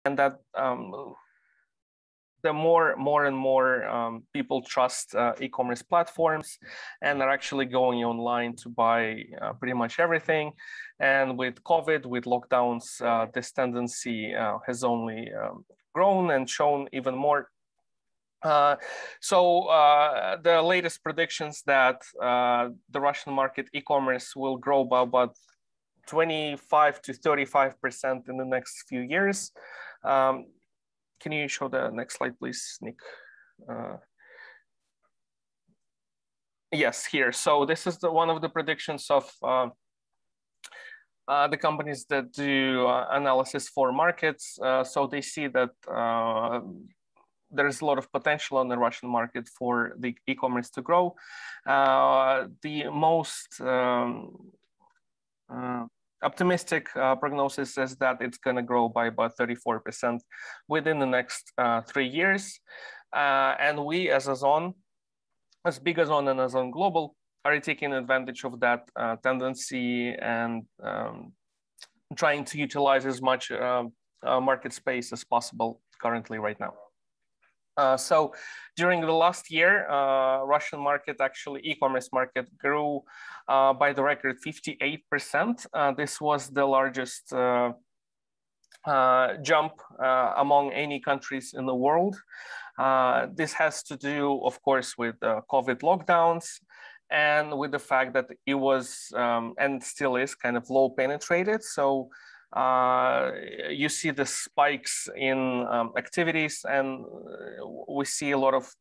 and that the more and more people trust e-commerce platforms and are actually going online to buy pretty much everything. And with COVID, with lockdowns, this tendency has only grown and shown even more. So the latest predictions that the Russian market e-commerce will grow by about 25 to 35% in the next few years. Can you show the next slide, please, Nick? Yes, here. So this is one of the predictions of the companies that do analysis for markets. So they see that there's a lot of potential on the Russian market for the e-commerce to grow. The most optimistic prognosis is that it's going to grow by about 34% within the next 3 years. And we as Ozon, as big Ozon and Ozon Global, are taking advantage of that tendency and trying to utilize as much market space as possible currently right now. So during the last year, Russian market, actually e-commerce market, grew by the record 58%. This was the largest jump among any countries in the world. This has to do, of course, with COVID lockdowns and with the fact that it was and still is kind of low penetrated. So you see the spikes in activities, and we see a lot of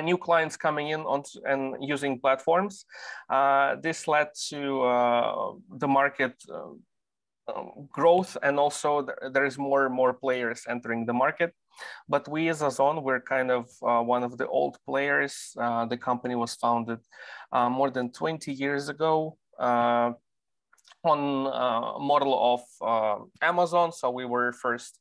new clients coming in and using platforms. This led to the market growth, and also there is more and more players entering the market. But we as Ozon, we're kind of one of the old players. The company was founded more than 20 years ago. On model of Amazon. So we were first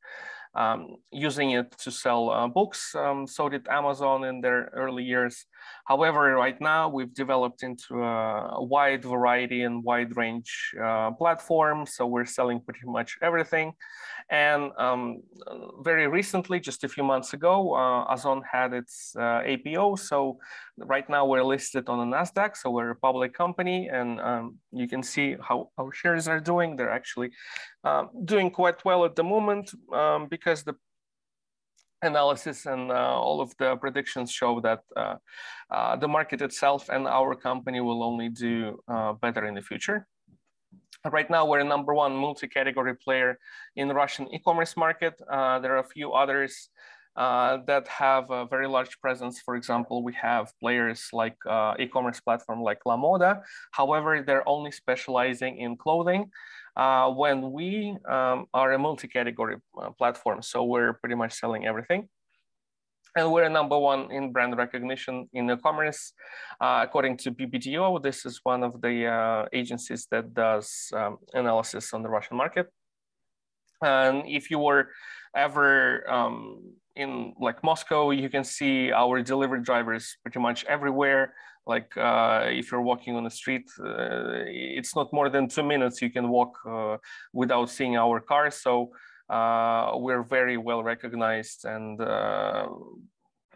using it to sell books. So did Amazon in their early years. However, right now we've developed into a wide variety and wide range platform. So we're selling pretty much everything. And very recently, just a few months ago, Ozon had its APO. So right now we're listed on the NASDAQ. So we're a public company, and you can see how our shares are doing. They're actually doing quite well at the moment because the analysis and all of the predictions show that the market itself and our company will only do better in the future. Right now, we're a #1 multi-category player in the Russian e-commerce market. There are a few others that have a very large presence. For example, we have players like e-commerce platform like Lamoda. However, they're only specializing in clothing when we are a multi-category platform. So we're pretty much selling everything. And we're a #1 in brand recognition in e-commerce. According to BBDO, this is one of the agencies that does analysis on the Russian market. And if you were ever in like Moscow, you can see our delivery drivers pretty much everywhere. Like if you're walking on the street, it's not more than 2 minutes you can walk without seeing our cars. So we're very well recognized, and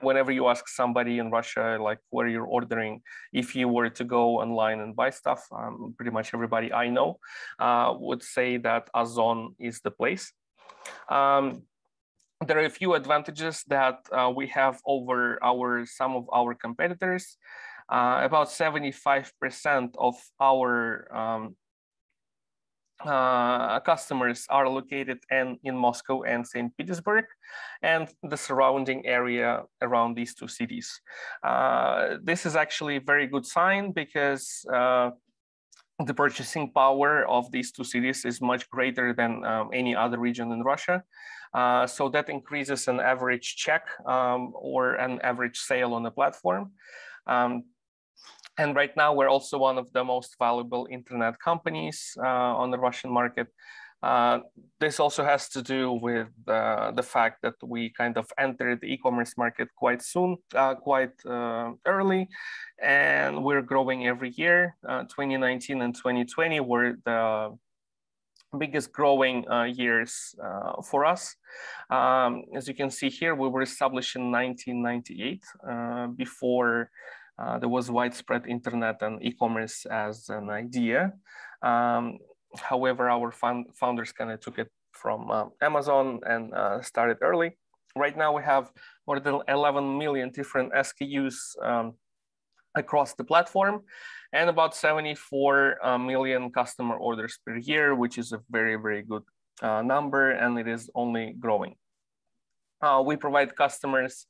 whenever you ask somebody in Russia, like where you're ordering, if you were to go online and buy stuff, pretty much everybody I know would say that Ozon is the place. There are a few advantages that we have over some of our competitors. About 75% of our customers are located in Moscow and St. Petersburg and the surrounding area around these two cities. This is actually a very good sign because the purchasing power of these two cities is much greater than any other region in Russia. So that increases an average check or an average sale on the platform. And right now, we're also one of the most valuable internet companies on the Russian market. This also has to do with the fact that we kind of entered the e-commerce market quite soon, quite early, and we're growing every year. 2019 and 2020 were the biggest growing years for us. As you can see here, we were established in 1998, before there was widespread internet and e-commerce as an idea. However, our founders kind of took it from Amazon and started early. Right now we have more than 11 million different SKUs across the platform, and about 74 million customer orders per year, which is a very, very good number, and it is only growing. We provide customers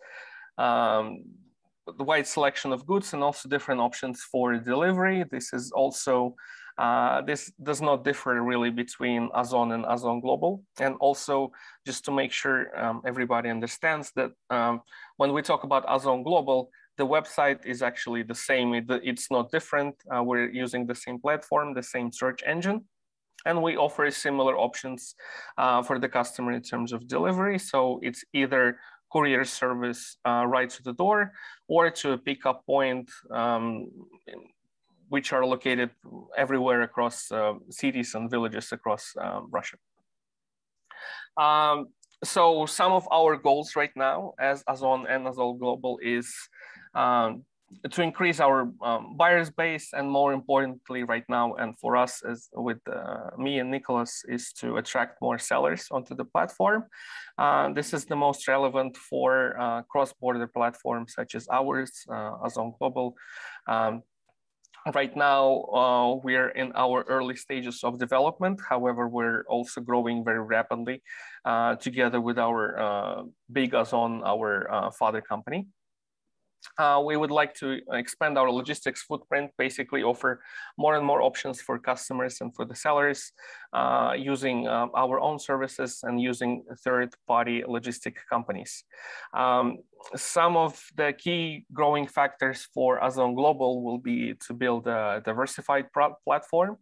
the wide selection of goods and also different options for delivery. This is also, this does not differ really between Ozon and Ozon Global. And also, just to make sure everybody understands that when we talk about Ozon Global, the website is actually the same. It's not different. We're using the same platform, the same search engine, and we offer similar options for the customer in terms of delivery. So it's either courier service right to the door or to a pickup point, which are located everywhere across cities and villages across Russia. So some of our goals right now as Ozon and Ozon Global is to increase our buyers base, and more importantly right now, and for us as with me and Nicholas, is to attract more sellers onto the platform. This is the most relevant for cross-border platforms such as ours, Ozon Global. Right now, we're in our early stages of development. However, we're also growing very rapidly together with our big Ozon, our father company. We would like to expand our logistics footprint, basically offer more and more options for customers and for the sellers, using our own services and using third-party logistic companies. Some of the key growing factors for Ozon Global will be to build a diversified platform,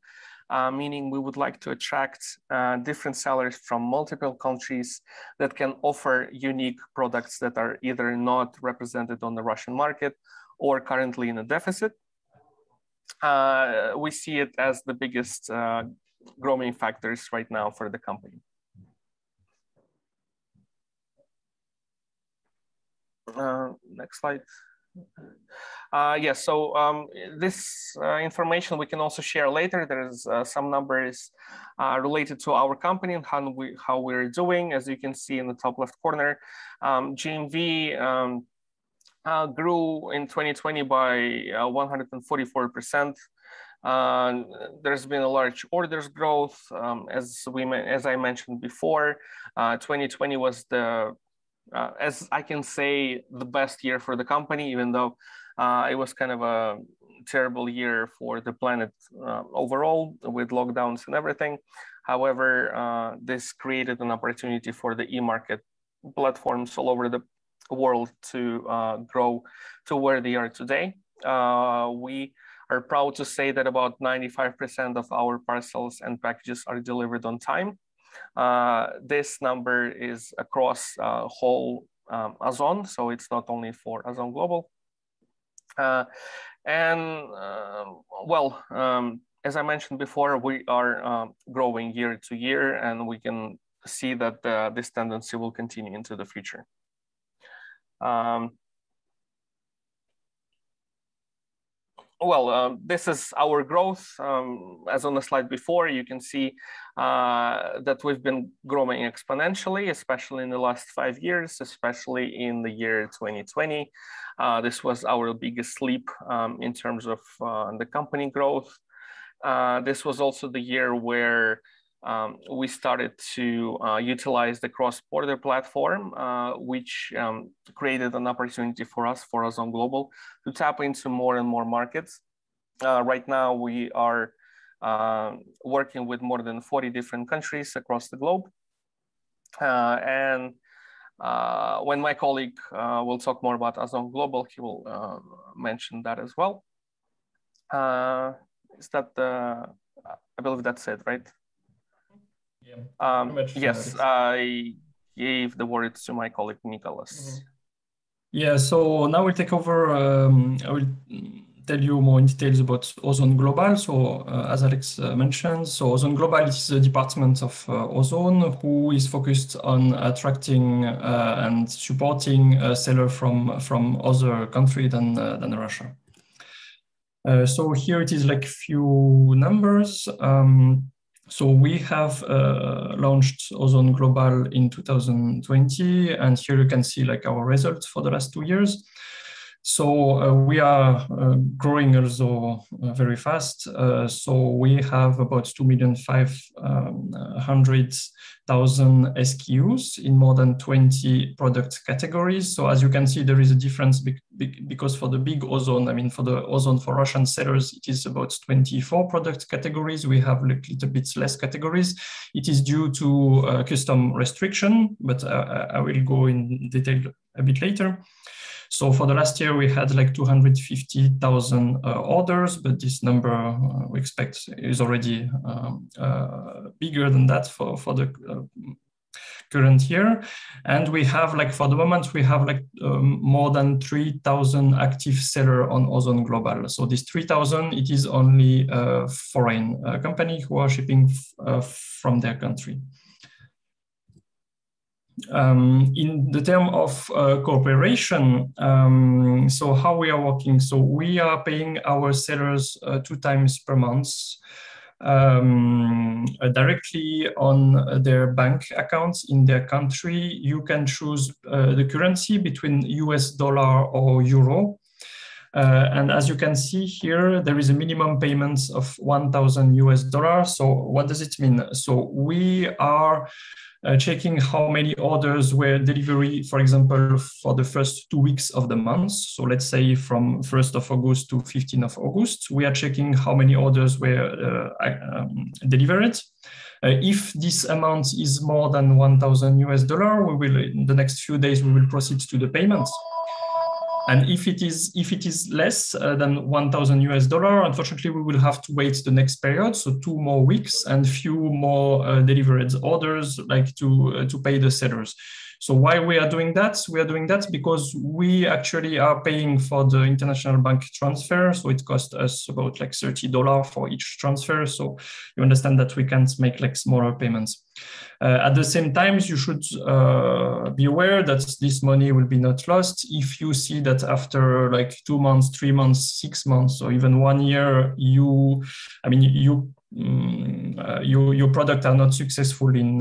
meaning we would like to attract different sellers from multiple countries that can offer unique products that are either not represented on the Russian market or currently in a deficit. We see it as the biggest growing factors right now for the company. Next slide. Yes, so this information we can also share later. There's some numbers related to our company and how we're doing. As you can see in the top left corner, GMV grew in 2020 by 144%. There's been a large orders growth. As I mentioned before, 2020 was the as I can say, the best year for the company, even though it was kind of a terrible year for the planet overall with lockdowns and everything. However, this created an opportunity for the e-market platforms all over the world to grow to where they are today. We are proud to say that about 95% of our parcels and packages are delivered on time. This number is across whole Ozon, so it's not only for Ozon Global. As I mentioned before, we are growing year to year, and we can see that this tendency will continue into the future. This is our growth. As on the slide before, you can see that we've been growing exponentially, especially in the last 5 years, especially in the year 2020. This was our biggest leap in terms of the company growth. This was also the year where we started to utilize the cross-border platform, which created an opportunity for us, for Ozon Global, to tap into more and more markets. Right now, we are working with more than 40 different countries across the globe. When my colleague will talk more about Ozon Global, he will mention that as well. Is that I believe that's it, right? Yeah. Yes, I gave the words to my colleague Nicholas. Yeah, so now we'll take over. I will tell you more in details about Ozon Global. So as Alex mentioned, so Ozon Global is a department of Ozon who is focused on attracting and supporting sellers from other countries than Russia. So here it is like few numbers. So we have launched Ozon Global in 2020, and here you can see like our results for the last 2 years. So we are growing also very fast. So we have about 2,500,000 SKUs in more than 20 product categories. So as you can see, there is a difference because for the big Ozon, I mean, for the Ozon for Russian sellers, it is about 24 product categories. We have a little bit less categories. It is due to custom restriction, but I will go in detail a bit later. So for the last year, we had like 250,000 orders, but this number we expect is already bigger than that for the current year. And we have like, for the moment, we have like more than 3,000 active sellers on Ozon Global. So this 3,000, it is only a foreign company who are shipping from their country. In the term of cooperation, so how we are working, so we are paying our sellers 2 times per month directly on their bank accounts in their country. You can choose the currency between US dollar or euro. And as you can see here, there is a minimum payment of 1,000 US dollars. So what does it mean? So we are checking how many orders were delivery, for example, for the first 2 weeks of the month. So let's say from 1st of August to 15th of August, we are checking how many orders were delivered. If this amount is more than 1,000 US dollar, we will, in the next few days, we will proceed to the payments. And if it is less than 1,000 US dollar, unfortunately, we will have to wait the next period, so 2 more weeks and few more delivered orders, like to pay the sellers. So why we are doing that? We are doing that because we actually are paying for the international bank transfer. So it costs us about like $30 for each transfer. So you understand that we can't make like smaller payments. At the same time, you should be aware that this money will be not lost if you see that after like 2 months, 3 months, 6 months, or even 1 year, your product are not successful in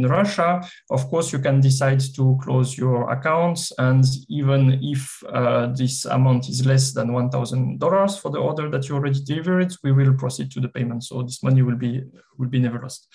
Russia. Of course, you can decide to close your accounts, and even if this amount is less than $1,000 for the order that you already delivered, we will proceed to the payment. So this money will be never lost.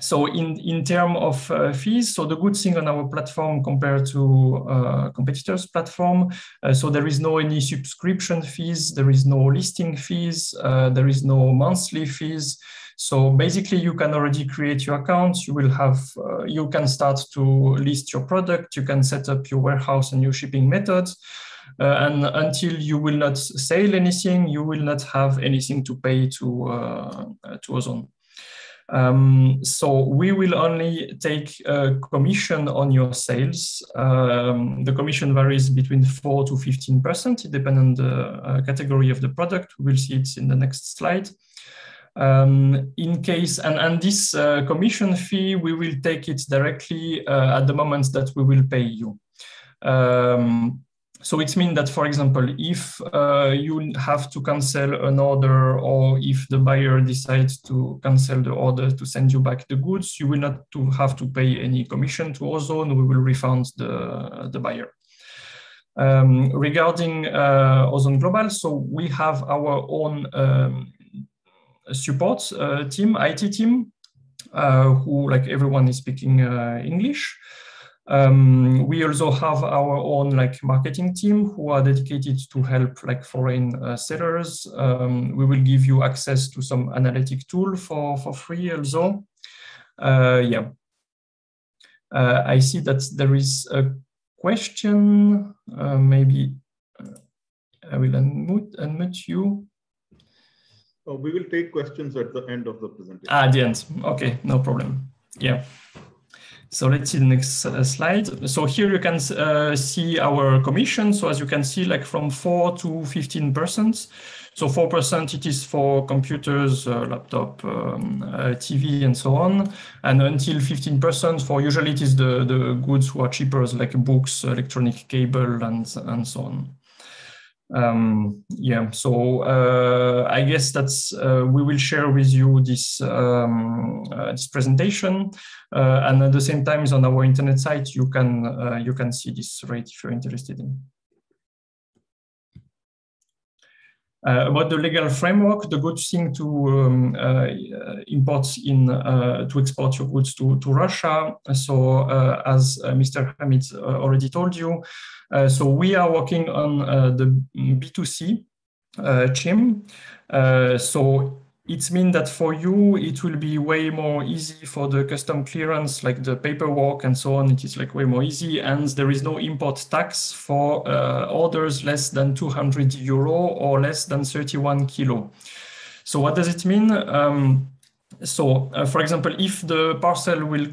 So in terms of fees, so the good thing on our platform compared to competitors' platform, so there is no any subscription fees, there is no listing fees, there is no monthly fees. So basically, you can already create your account. You will have, you can start to list your product. You can set up your warehouse and your shipping methods. And until you will not sell anything, you will not have anything to pay to Ozon. So we will only take a commission on your sales. The commission varies between 4 to 15%. It depends on the category of the product. We'll see it in the next slide. In case, and this commission fee, we will take it directly at the moment that we will pay you. So it means that, for example, if you have to cancel an order, or if the buyer decides to cancel the order to send you back the goods, you will not have to pay any commission to Ozon. We will refund the buyer. Regarding Ozon Global, so we have our own support team, IT team, who, like, everyone is speaking English. We also have our own like marketing team who are dedicated to help like foreign sellers. We will give you access to some analytic tool for free also. Yeah. I see that there is a question. Maybe I will unmute you. We will take questions at the end of the presentation. At the end. Okay, no problem. Yeah. So let's see the next slide. So here you can see our commission. So as you can see, like from 4 to 15%. So 4% it is for computers, laptop, TV, and so on, and until 15% for usually it is the goods who are cheaper, like books, electronic cable, and so on. Yeah, so I guess that's we will share with you this this presentation, and at the same time on our internet site you can see this rate if you're interested in. About the legal framework, the good thing to export your goods to Russia. So as Mr. Hamid already told you, so we are working on the B2C CHIM. So it means that for you, it will be way more easy for the custom clearance, like the paperwork and so on. It is like way more easy, and there is no import tax for orders less than 200 euro or less than 31 kilo. So what does it mean? For example, if the parcel will,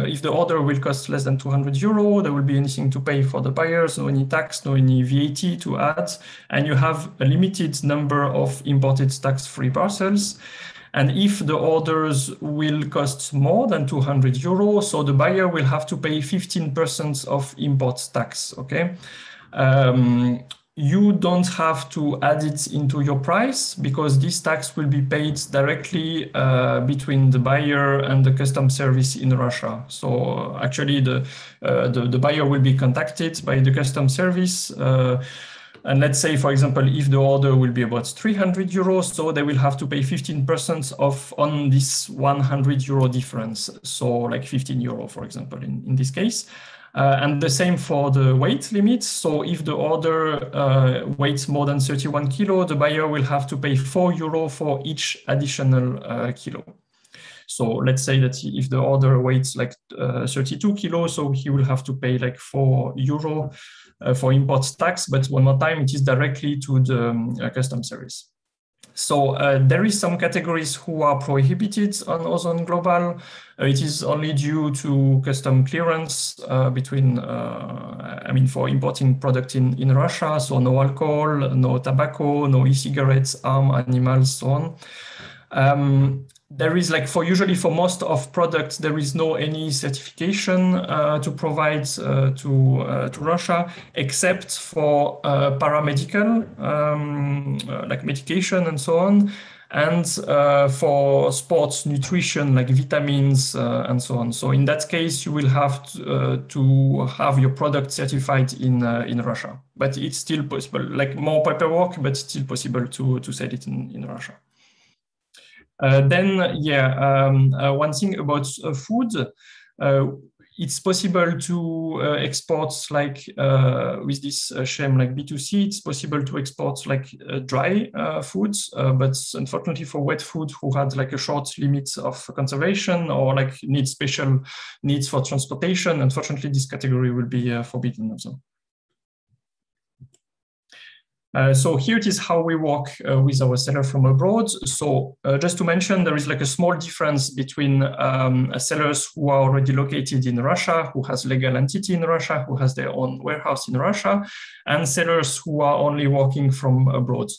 if the order will cost less than 200 euro, there will be anything to pay for the buyers, no any tax, no any VAT to add, and you have a limited number of imported tax-free parcels. And if the orders will cost more than 200 euro, so the buyer will have to pay 15% of import tax, okay? You don't have to add it into your price because this tax will be paid directly between the buyer and the customs service in Russia. So actually the buyer will be contacted by the customs service. And let's say, for example, if the order will be about 300 euros, so they will have to pay 15% off on this 100 euro difference. So like 15 euro, for example, in this case. And the same for the weight limit. So if the order weighs more than 31 kilo, the buyer will have to pay 4 euro for each additional kilo. So let's say that if the order weighs like 32 kilos, so he will have to pay like 4 euro for import tax. But one more time, it is directly to the customs service. So there is some categories who are prohibited on Ozon Global. It is only due to custom clearance between, I mean, for importing product in Russia. So no alcohol, no tobacco, no e-cigarettes, arm, animals, so on. There is like usually for most of products, there is no any certification to provide to Russia, except for paramedical, like medication and so on, and for sports nutrition, like vitamins and so on. So in that case, you will have to have your product certified in Russia, but it's still possible, like more paperwork, but still possible to sell it in Russia. One thing about food, it's possible to export like with this scheme like B2C, it's possible to export like dry foods, but unfortunately for wet food who had like a short limit of conservation or like need special needs for transportation, unfortunately this category will be forbidden also. So here it is how we work with our seller from abroad. So just to mention, there is like a small difference between sellers who are already located in Russia, who has legal entity in Russia, who has their own warehouse in Russia, and sellers who are only working from abroad.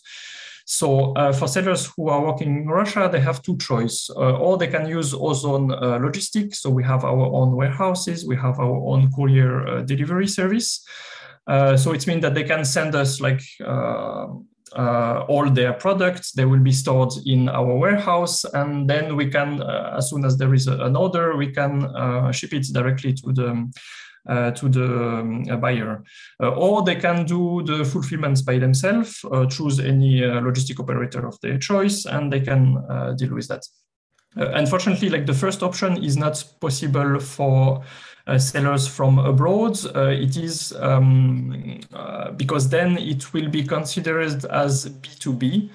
So for sellers who are working in Russia, they have two choices, or they can use Ozon Logistics. So we have our own warehouses, we have our own courier delivery service. So it means that they can send us like all their products. They will be stored in our warehouse, and then we can, as soon as there is an order, we can ship it directly to the buyer. Or they can do the fulfillments by themselves, choose any logistic operator of their choice, and they can deal with that. Unfortunately, like the first option is not possible for sellers from abroad. It is because then it will be considered as B2B.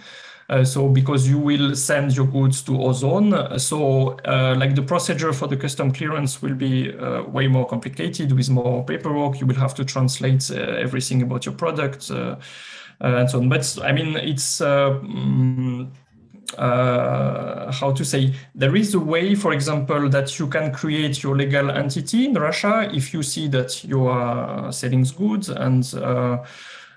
So because you will send your goods to Ozon, so like the procedure for the custom clearance will be way more complicated with more paperwork. You will have to translate everything about your product and so on. But I mean, it's how to say, there is a way, for example, that you can create your legal entity in Russia if you see that you are selling goods and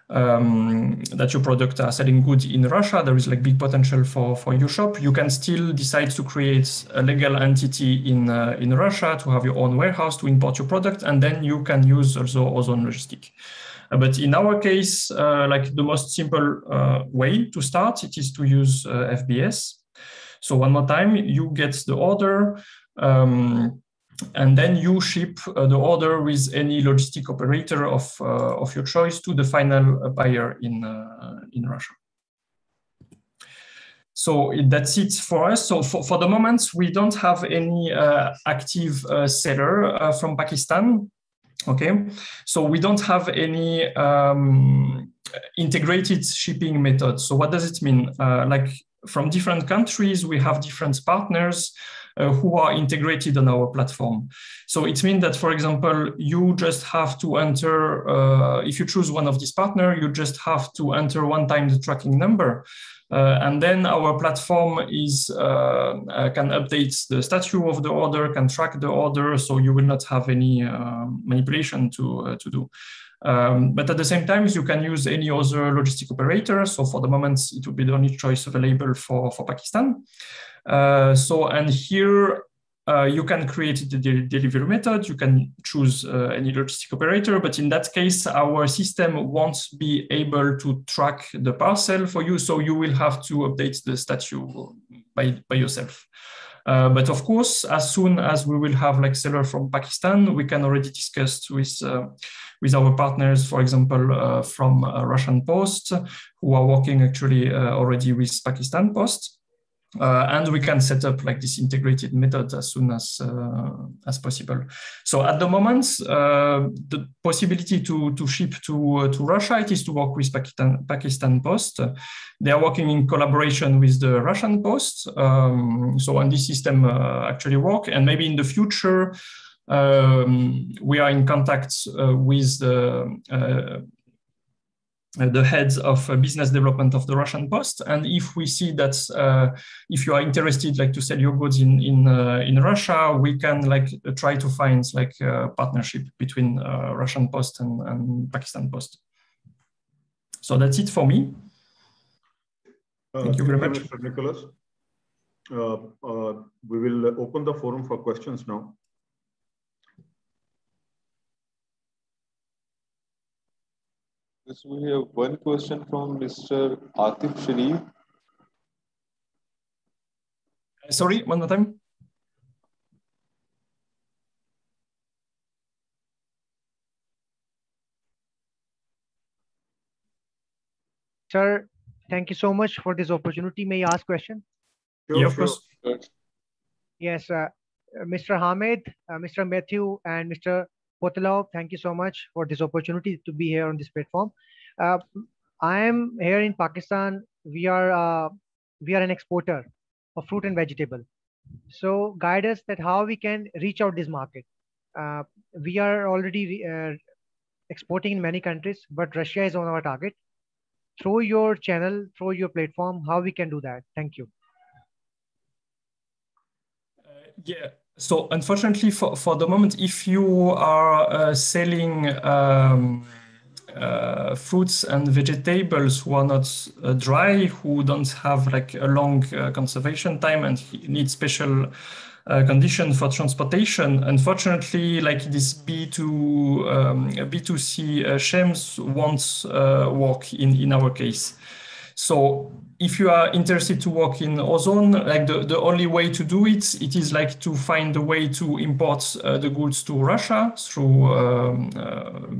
that your product are selling goods in Russia. There is like big potential for your shop. You can still decide to create a legal entity in Russia to have your own warehouse to import your product, and then you can use also Ozon Logistic. But in our case, like the most simple way to start, it is to use FBS. So one more time, you get the order, and then you ship the order with any logistic operator of your choice to the final buyer in Russia. So that's it for us. So for the moment, we don't have any active seller from Pakistan. Okay, so we don't have any integrated shipping method. So what does it mean? Like from different countries, we have different partners who are integrated on our platform. So it means that, for example, you just have to enter, if you choose one of these partners, you just have to enter one time the tracking number. And then our platform can update the status of the order, can track the order, so you will not have any manipulation to do. But at the same time, you can use any other logistic operator. So for the moment, it will be the only choice available for Pakistan. And here, you can create the delivery method. You can choose any logistic operator, but in that case, our system won't be able to track the parcel for you. So you will have to update the status by yourself. But of course, as soon as we will have like seller from Pakistan, we can already discuss with our partners, for example, from Russian Post, who are working actually already with Pakistan Post. And we can set up like this integrated method as soon as possible. So at the moment, the possibility to ship to Russia, it is to work with Pakistan Post. They are working in collaboration with the Russian Post. So on this system actually work, and maybe in the future, we are in contact with the heads of business development of the Russian Post, and if we see that if you are interested, like to sell your goods in Russia, we can like try to find like a partnership between Russian Post and Pakistan Post. So that's it for me. Thank you very much, Mr. Nicholas. We will open the forum for questions now. Yes, we have one question from Mr. Atif Sharif. Sorry, one more time. Sir, thank you so much for this opportunity. May I ask question? Sure, Yeah, of course. Yes, Mr. Hamid, Mr. Matthew, and Mr. Potalov, thank you so much for this opportunity to be here on this platform. I am here in Pakistan. We are an exporter of fruit and vegetable. So guide us that how we can reach out this market. We are already exporting in many countries, but Russia is on our target. Through your channel, through your platform, how we can do that? Thank you. Yeah. So unfortunately, for the moment, if you are selling fruits and vegetables who are not dry, who don't have like a long conservation time and need special condition for transportation, unfortunately, like this B2C schemes won't work in our case. So if you are interested to work in Ozon, like the only way to do it, it is like to find a way to import the goods to Russia through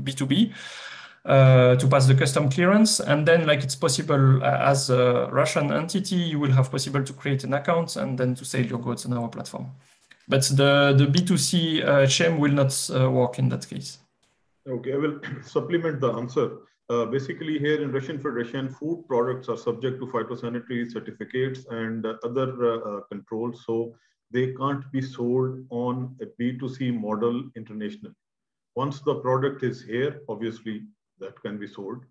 B2B to pass the custom clearance. And then like it's possible as a Russian entity, you will have possible to create an account and then to sell your goods on our platform. But the B2C chain will not work in that case. Okay, I will supplement the answer. Basically, here in Russian Federation, food products are subject to phytosanitary certificates and other controls, so they can't be sold on a B2C model internationally. Once the product is here, obviously that can be sold,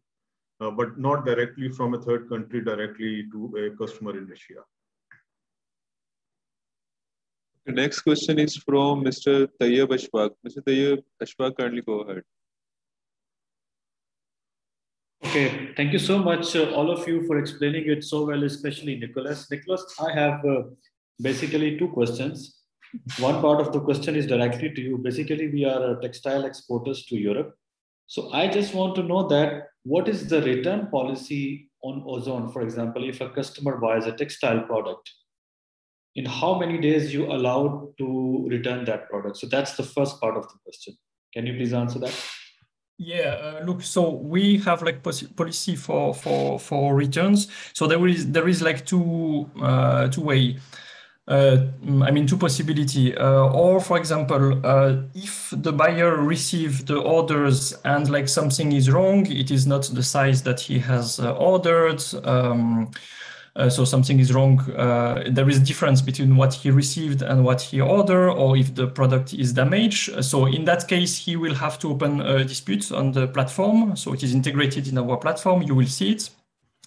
but not directly from a third country directly to a customer in Russia. The next question is from Mr. Tayyab Ashfaq. Mr. Tayyab Ashfaq, kindly go ahead. Okay, thank you so much, all of you, for explaining it so well, especially Nicholas. Nicholas, I have basically two questions. One part of the question is directly to you. Basically, we are textile exporters to Europe. So I just want to know that what is the return policy on ozone? For example, if a customer buys a textile product, in how many days you allowed to return that product? So that's the first part of the question. Can you please answer that? Yeah, look, so we have like policy for returns. So there is like two way. I mean, two possibility. Or for example, if the buyer received the orders and like something is wrong, it is not the size that he has ordered. So something is wrong. There is difference between what he received and what he ordered, or if the product is damaged. So in that case, he will have to open a dispute on the platform. So it is integrated in our platform. You will see it.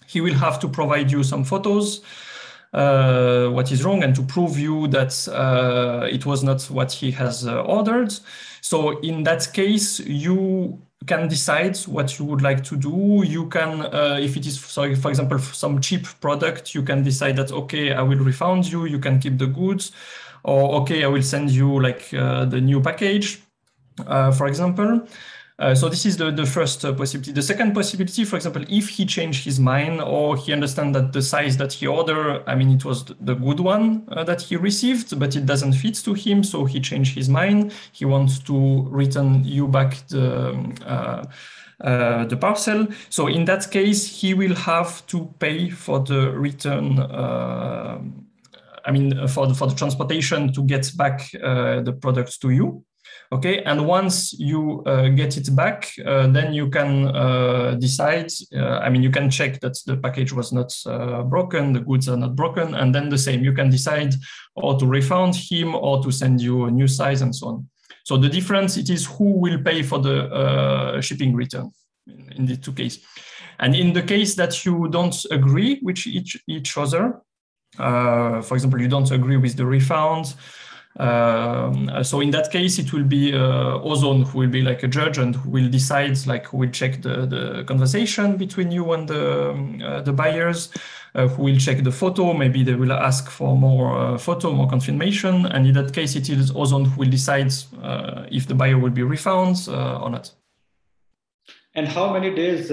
He will have to provide you some photos, what is wrong, and to prove you that it was not what he has ordered. So in that case, you can decide what you would like to do. You can, if it is, sorry, for example, some cheap product, you can decide that, okay, I will refund you, you can keep the goods, or okay, I will send you like the new package, for example. So this is the first possibility. The second possibility, for example, if he changed his mind or he understands that the size that he ordered, I mean, it was the good one that he received, but it doesn't fit to him, so he changed his mind. He wants to return you back the parcel. So in that case, he will have to pay for the return. I mean, for the transportation to get back the products to you. Okay, and once you get it back, then you can decide, I mean, you can check that the package was not broken, the goods are not broken, and then the same, you can decide or to refund him or to send you a new size and so on. So the difference, it is who will pay for the shipping return in the two cases. And in the case that you don't agree with each other, for example, you don't agree with the refund, so in that case, it will be Ozone who will be like a judge and who will decide, like who will check the conversation between you and the buyers, who will check the photo. Maybe they will ask for more photo, more confirmation. And in that case, it is Ozone who will decide if the buyer will be refunded or not. And how many days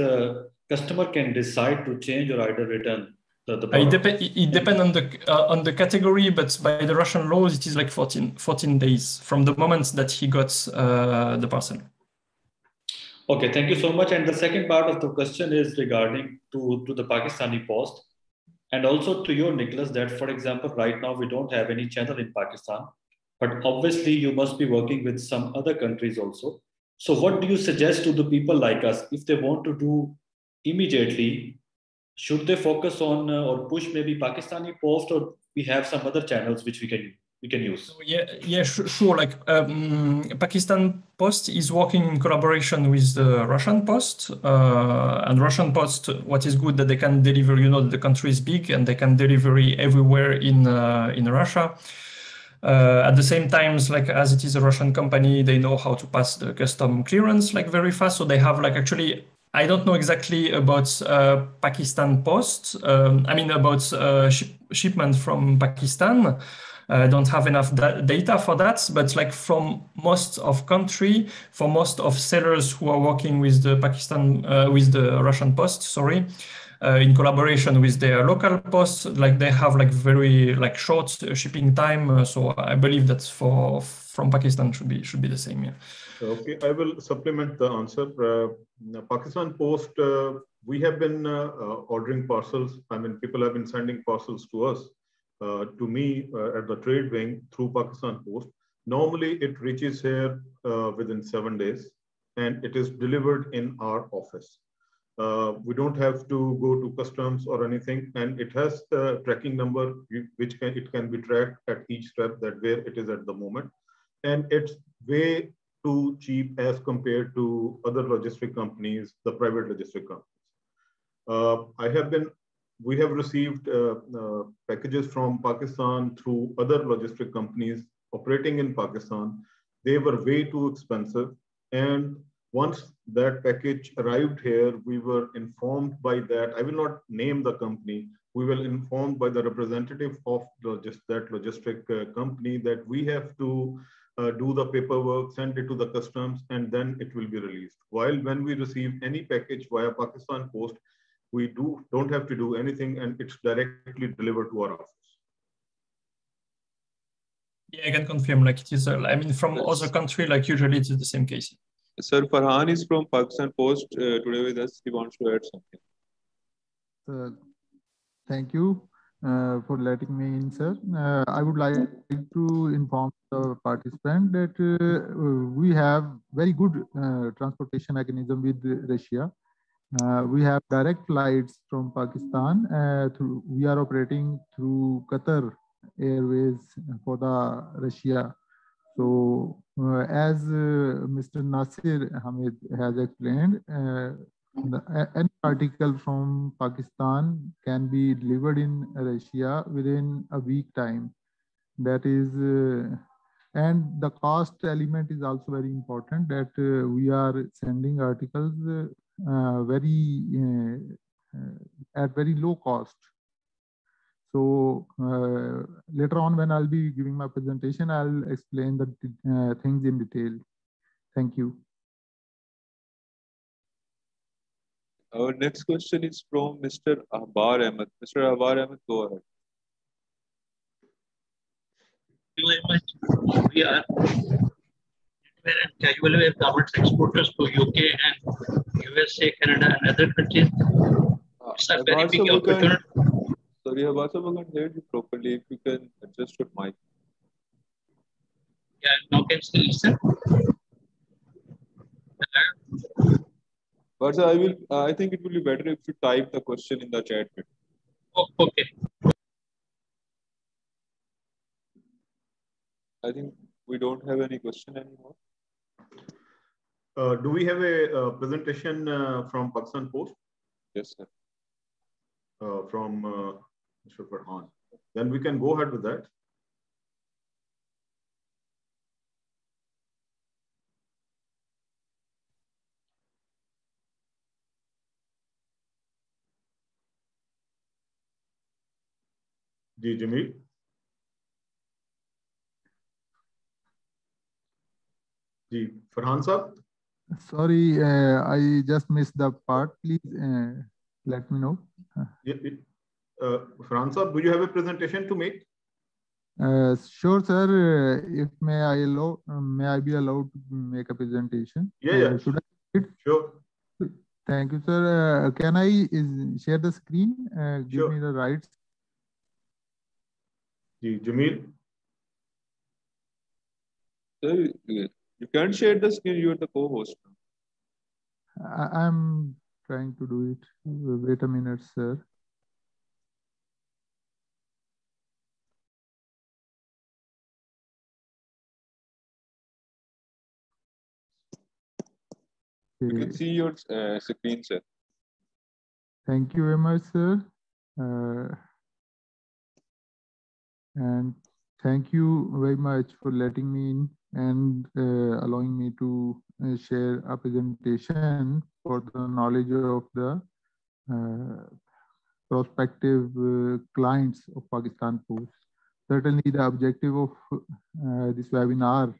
customer can decide to change or either return? It depends on the category, but by the Russian laws, it is like 14 days from the moment that he got the parcel. Okay, thank you so much. And the second part of the question is regarding to the Pakistani Post, and also to you, Nicholas, that for example, right now we don't have any channel in Pakistan, but obviously you must be working with some other countries also. So what do you suggest to the people like us if they want to do immediately? Should they focus on or push maybe Pakistani Post, or we have some other channels which we can use? So yeah, sure. Like Pakistan Post is working in collaboration with the Russian Post, and Russian Post. What is good that they can deliver. You know, the country is big and they can deliver everywhere in Russia. At the same time, like as it is a Russian company, they know how to pass the custom clearance like very fast. So they have like actually. I don't know exactly about Pakistan Post. I mean about shipment from Pakistan. I don't have enough data for that, but like from most of country, for most of sellers who are working with the with the Russian Post, sorry, in collaboration with their local post, like they have like very like short shipping time. So I believe that from Pakistan should be the same. Yeah. Okay, I will supplement the answer. Pakistan Post, we have been ordering parcels. I mean, people have been sending parcels to us, to me at the trade wing through Pakistan Post. Normally, it reaches here within 7 days, and it is delivered in our office. We don't have to go to customs or anything, and it has the tracking number, which it can be tracked at each step that where it is at the moment, and it's way too cheap as compared to other logistic companies, the private logistic companies. We have received packages from Pakistan through other logistic companies operating in Pakistan, they were way too expensive. And once that package arrived here, we were informed by that. I will not name the company. We were informed by the representative of that logistic company that we have to do the paperwork, send it to the customs, and then it will be released. While when we receive any package via Pakistan Post, we don't have to do anything, and it's directly delivered to our office. Yeah, I can confirm, like it is, I mean, from other country, like usually it's the same case. Sir, Farhan is from Pakistan Post today with us. He wants to add something. Thank you for letting me in, sir. I would like to inform the participant that we have very good transportation mechanism with Russia. We have direct flights from Pakistan. We are operating through Qatar Airways for the Russia. So as Mr. Nasir Hamid has explained, any article from Pakistan can be delivered in Russia within a week time. That is, and the cost element is also very important, that we are sending articles at very low cost. So later on, when I'll be giving my presentation, I'll explain the things in detail. Thank you. Our next question is from Mr. Ahbar Ahmed. Mr. Ahbar Ahmed, go ahead. Thank you very much. We are and casual wear garments exporters to UK and USA, Canada, and other countries. It's a very big opportunity. Sorry, Ahbar, we can't hear you properly. If you can adjust your mic. Yeah, now can you listen? But I think it will be better if you type the question in the chat. Oh, okay. I think we don't have any question anymore. Do we have a presentation from Pakistan Post? Yes, sir. From Mr. Farhan. Then we can go ahead with that. Ji, Jamil. Ji, Farhan sir. Sorry, I just missed the part. Please let me know. Farhan sir, do you have a presentation to make? Sure, sir. If may I be allowed to make a presentation? Yeah. Should I? Sure. Thank you, sir. Can I share the screen? Give me the rights. Jamil. Sir, you can't share the screen. You are the co-host. I'm trying to do it. Wait a minute, sir. You can see your screen, sir. Thank you very much, sir. And thank you very much for letting me in and allowing me to share a presentation for the knowledge of the prospective clients of Pakistan Post. Certainly, the objective of this webinar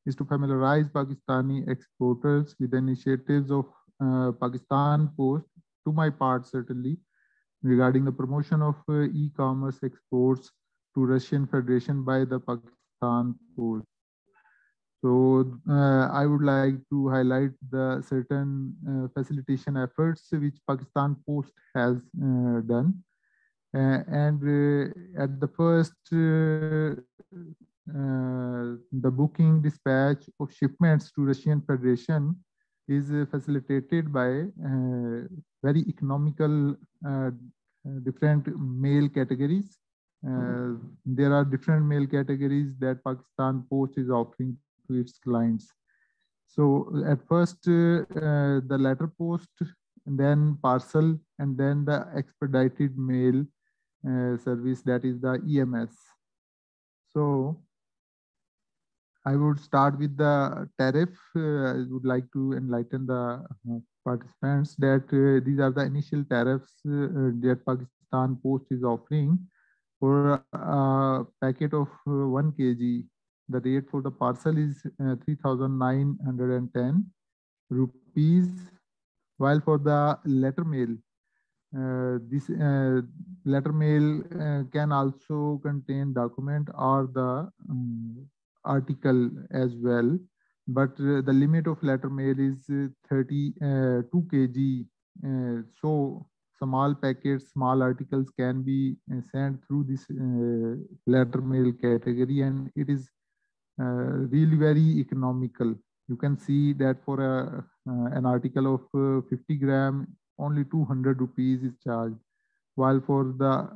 is to familiarize Pakistani exporters with the initiatives of Pakistan Post, to my part certainly, regarding the promotion of e-commerce exports to Russian Federation by the Pakistan Post. So I would like to highlight the certain facilitation efforts which Pakistan Post has done. And at the first, the booking dispatch of shipments to Russian Federation is facilitated by very economical different mail categories. There are different mail categories that Pakistan Post is offering to its clients. So at first, the letter post, and then parcel, and then the expedited mail service, that is the EMS. So I would start with the tariff. I would like to enlighten the participants that these are the initial tariffs that Pakistan Post is offering for a packet of 1 kg. The rate for the parcel is 3,910 rupees, while for the letter mail, this letter mail can also contain document or the article as well, but the limit of letter mail is 2 kg. So small packets, small articles can be sent through this letter mail category, and it is really very economical. You can see that for an article of 50 gram, only 200 rupees is charged, while for the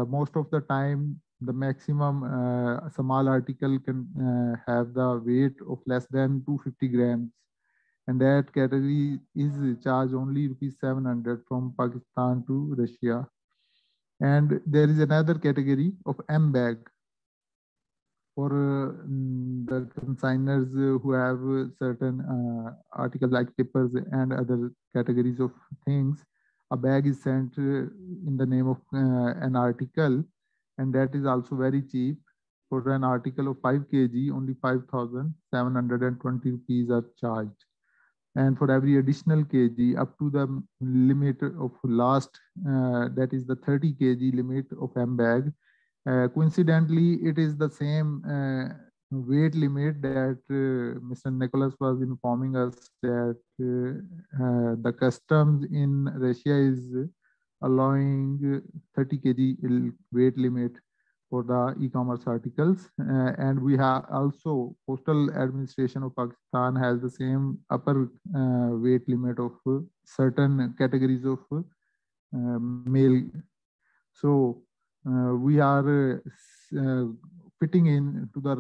most of the time, the maximum small article can have the weight of less than 250 grams, and that category is charged only rupees 700 from Pakistan to Russia. And there is another category of M bag for the consigners who have certain articles like papers and other categories of things. A bag is sent in the name of an article, and that is also very cheap. For an article of 5 kg, only 5,720 rupees are charged. And for every additional kg, up to the limit of last, that is the 30 kg limit of M bag. Coincidentally, it is the same weight limit that Mr. Nicholas was informing us that the customs in Russia is allowing 30 kg weight limit for the e-commerce articles. And we have also, Postal Administration of Pakistan has the same upper weight limit of certain categories of mail. So we are fitting in to the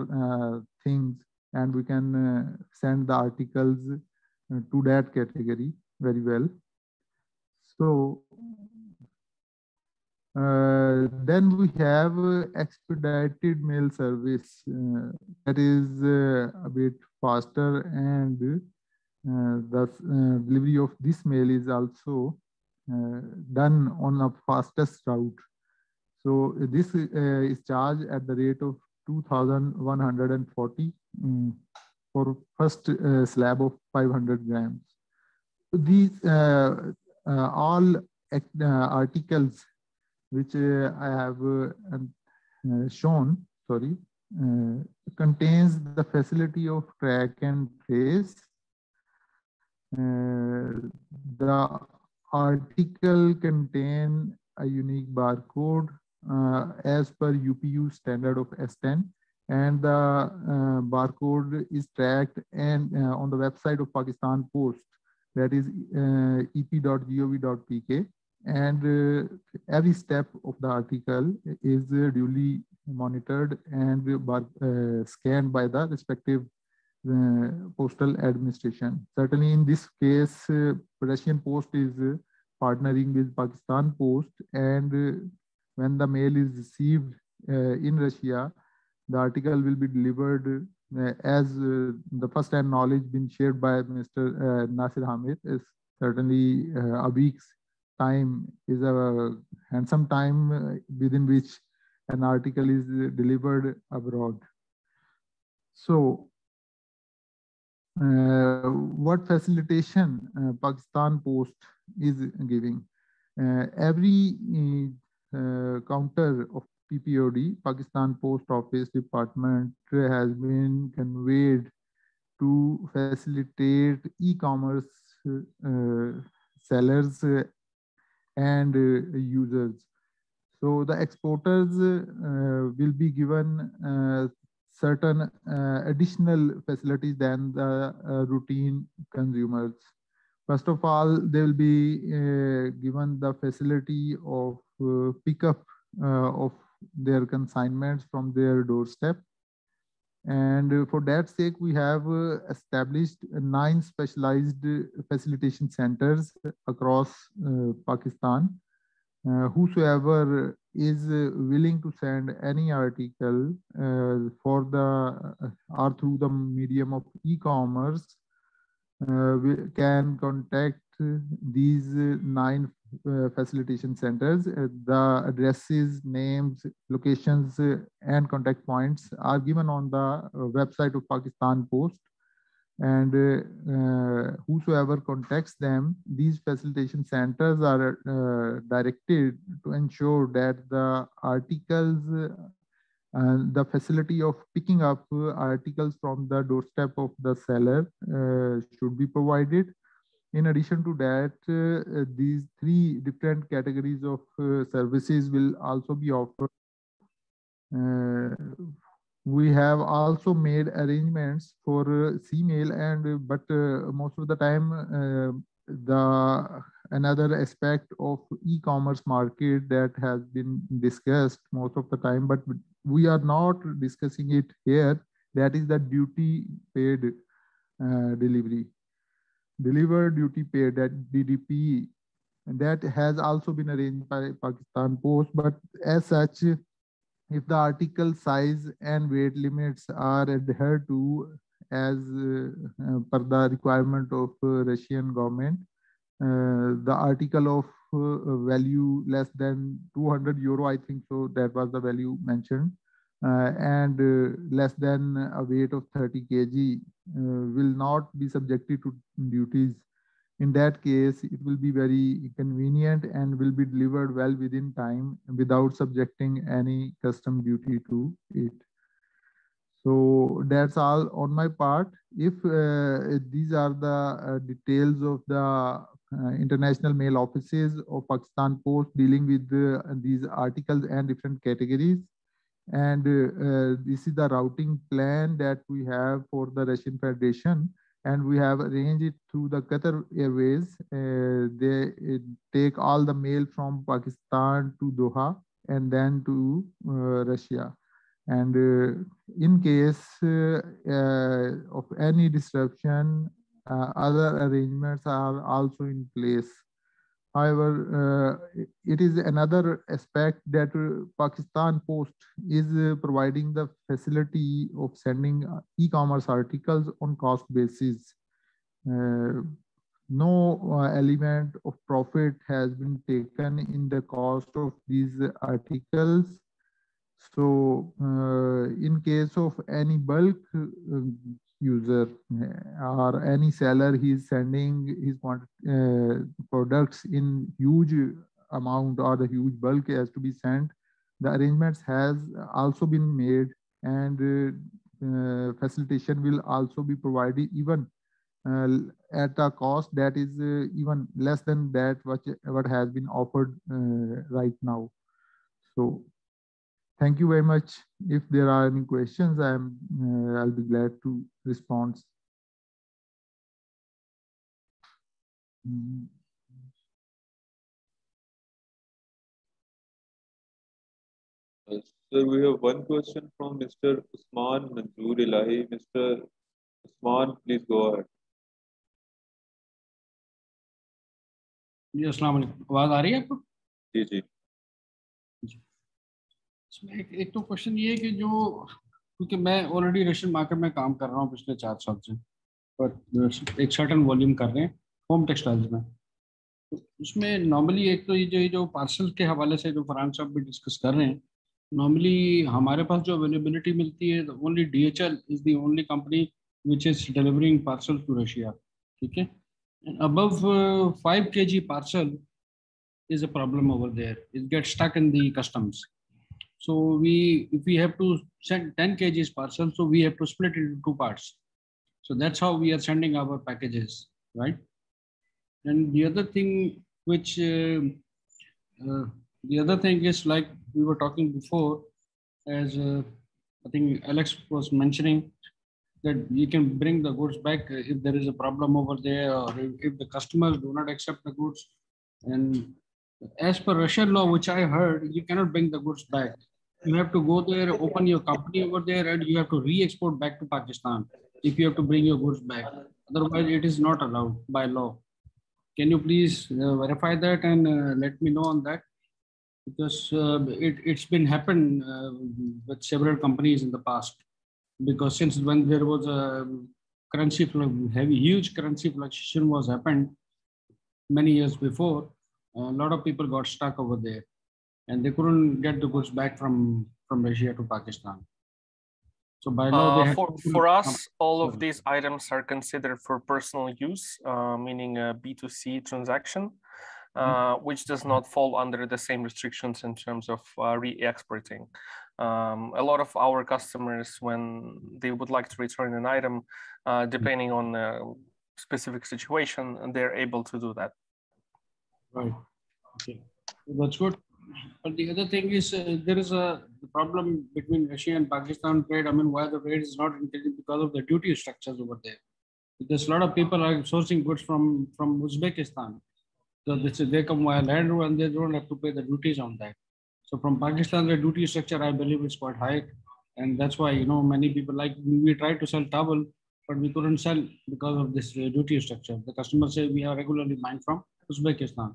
things, and we can send the articles to that category very well. So then we have expedited mail service that is a bit faster, and the delivery of this mail is also done on a fastest route. So this is charged at the rate of 2,140 for first slab of 500 grams. These all articles which I have shown, contains the facility of track and trace. The article contain a unique barcode as per UPU standard of S10, and the barcode is tracked and on the website of Pakistan Post, that is ep.gov.pk, and every step of the article is duly monitored and scanned by the respective postal administration. Certainly in this case, Russian Post is partnering with Pakistan Post, and when the mail is received in Russia, the article will be delivered as the first-hand knowledge been shared by Mr. Nasir Hamid. Is certainly a week's time is a handsome time within which an article is delivered abroad. So what facilitation Pakistan Post is giving? Every counter of PPOD, Pakistan Post Office Department, has been conveyed to facilitate e-commerce sellers and users. So the exporters will be given certain additional facilities than the routine consumers. First of all, they will be given the facility of pickup of their consignments from their doorstep. And for that sake, we have established 9 specialized facilitation centers across Pakistan. whosoever is willing to send any article for the or through the medium of e-commerce we can contact these 9 facilitation centers. The addresses, names, locations, and contact points are given on the website of Pakistan Post. And whosoever contacts them, these facilitation centers are directed to ensure that the articles and the facility of picking up articles from the doorstep of the seller should be provided. In addition to that, these 3 different categories of services will also be offered. We have also made arrangements for C-mail, and but most of the time another aspect of e-commerce market that has been discussed most of the time, but we are not discussing it here. That is the duty paid delivery, delivered duty paid, that DDP, and that has also been arranged by Pakistan Post. But as such, if the article size and weight limits are adhered to as per the requirement of Russian government, the article of value less than 200 euro, I think so, that was the value mentioned, and less than a weight of 30 kg will not be subjected to duties. In that case, it will be very convenient and will be delivered well within time without subjecting any custom duty to it. So that's all on my part. If these are the details of the international mail offices of Pakistan Post dealing with these articles and different categories. And this is the routing plan that we have for the Russian Federation. And we have arranged it through the Qatar Airways. They take all the mail from Pakistan to Doha and then to Russia. And in case of any disruption, other arrangements are also in place. However, it is another aspect that Pakistan Post is providing the facility of sending e-commerce articles on cost basis. No element of profit has been taken in the cost of these articles. So in case of any bulk user or any seller, he is sending his products in huge amount or the huge bulk has to be sent, the arrangements has also been made, and facilitation will also be provided even at a cost that is even less than that what has been offered right now. So thank you very much. If there are any questions, I'll be glad to respond. Sir, we have one question from Mr. Usman Manzoor Ilahi. Mr. Usman, please go ahead. जी अस्सलाम वालेकुम, आवाज आ रही है आपको? जी जी। इसमें एक तो question ये है कि जो, क्योंकि मैं ऑलरेडी रशियन मार्केट में काम कर रहा हूँ पिछले 4 साल से, पर एक सर्टन वॉल्यूम कर रहे हैं होम टेक्सटाइल्स में, तो उसमें नॉर्मली एक तो ये जो पार्सल के हवाले से जो फरहान साहब भी डिस्कस कर रहे हैं, नॉर्मली हमारे पास जो अवेलेबिलिटी मिलती है, only DHL is the only company which is delivering parcel to Russia, ठीक है, and above 5 kg parcel is a problem over there. It gets stuck in the customs. So if we have to send 10 kgs parcel, so we have to split it into 2 parts. So that's how we are sending our packages, right? And the other thing which the other thing is, like we were talking before, as I think Alex was mentioning, that you can bring the goods back if there is a problem over there, or if the customers do not accept the goods. And as per Russian law, which I heard, you cannot bring the goods back. You have to go there, open your company over there, and you have to re-export back to Pakistan if you have to bring your goods back. Otherwise, it is not allowed by law. Can you please verify that and let me know on that? because it's been happened with several companies in the past. Because since when there was a currency huge currency fluctuation was happened many years before, a lot of people got stuck over there, and they couldn't get the goods back from Russia to Pakistan. So by law, they had for us, all of these items are considered for personal use, meaning a B2C transaction, which does not fall under the same restrictions in terms of re-exporting. A lot of our customers, when they would like to return an item, depending on the specific situation, they're able to do that. Right. Okay. That's good. But the other thing is there is the problem between Russia and Pakistan trade. I mean, why the trade is not increasing because of the duty structures over there. Because a lot of people are sourcing goods from Uzbekistan. So they come via land route and they don't have to pay the duties on that. So from Pakistan, the duty structure, I believe, is quite high. And that's why, many people, like we tried to sell towel, but we couldn't sell because of this duty structure. The customers say we are regularly buying from Uzbekistan.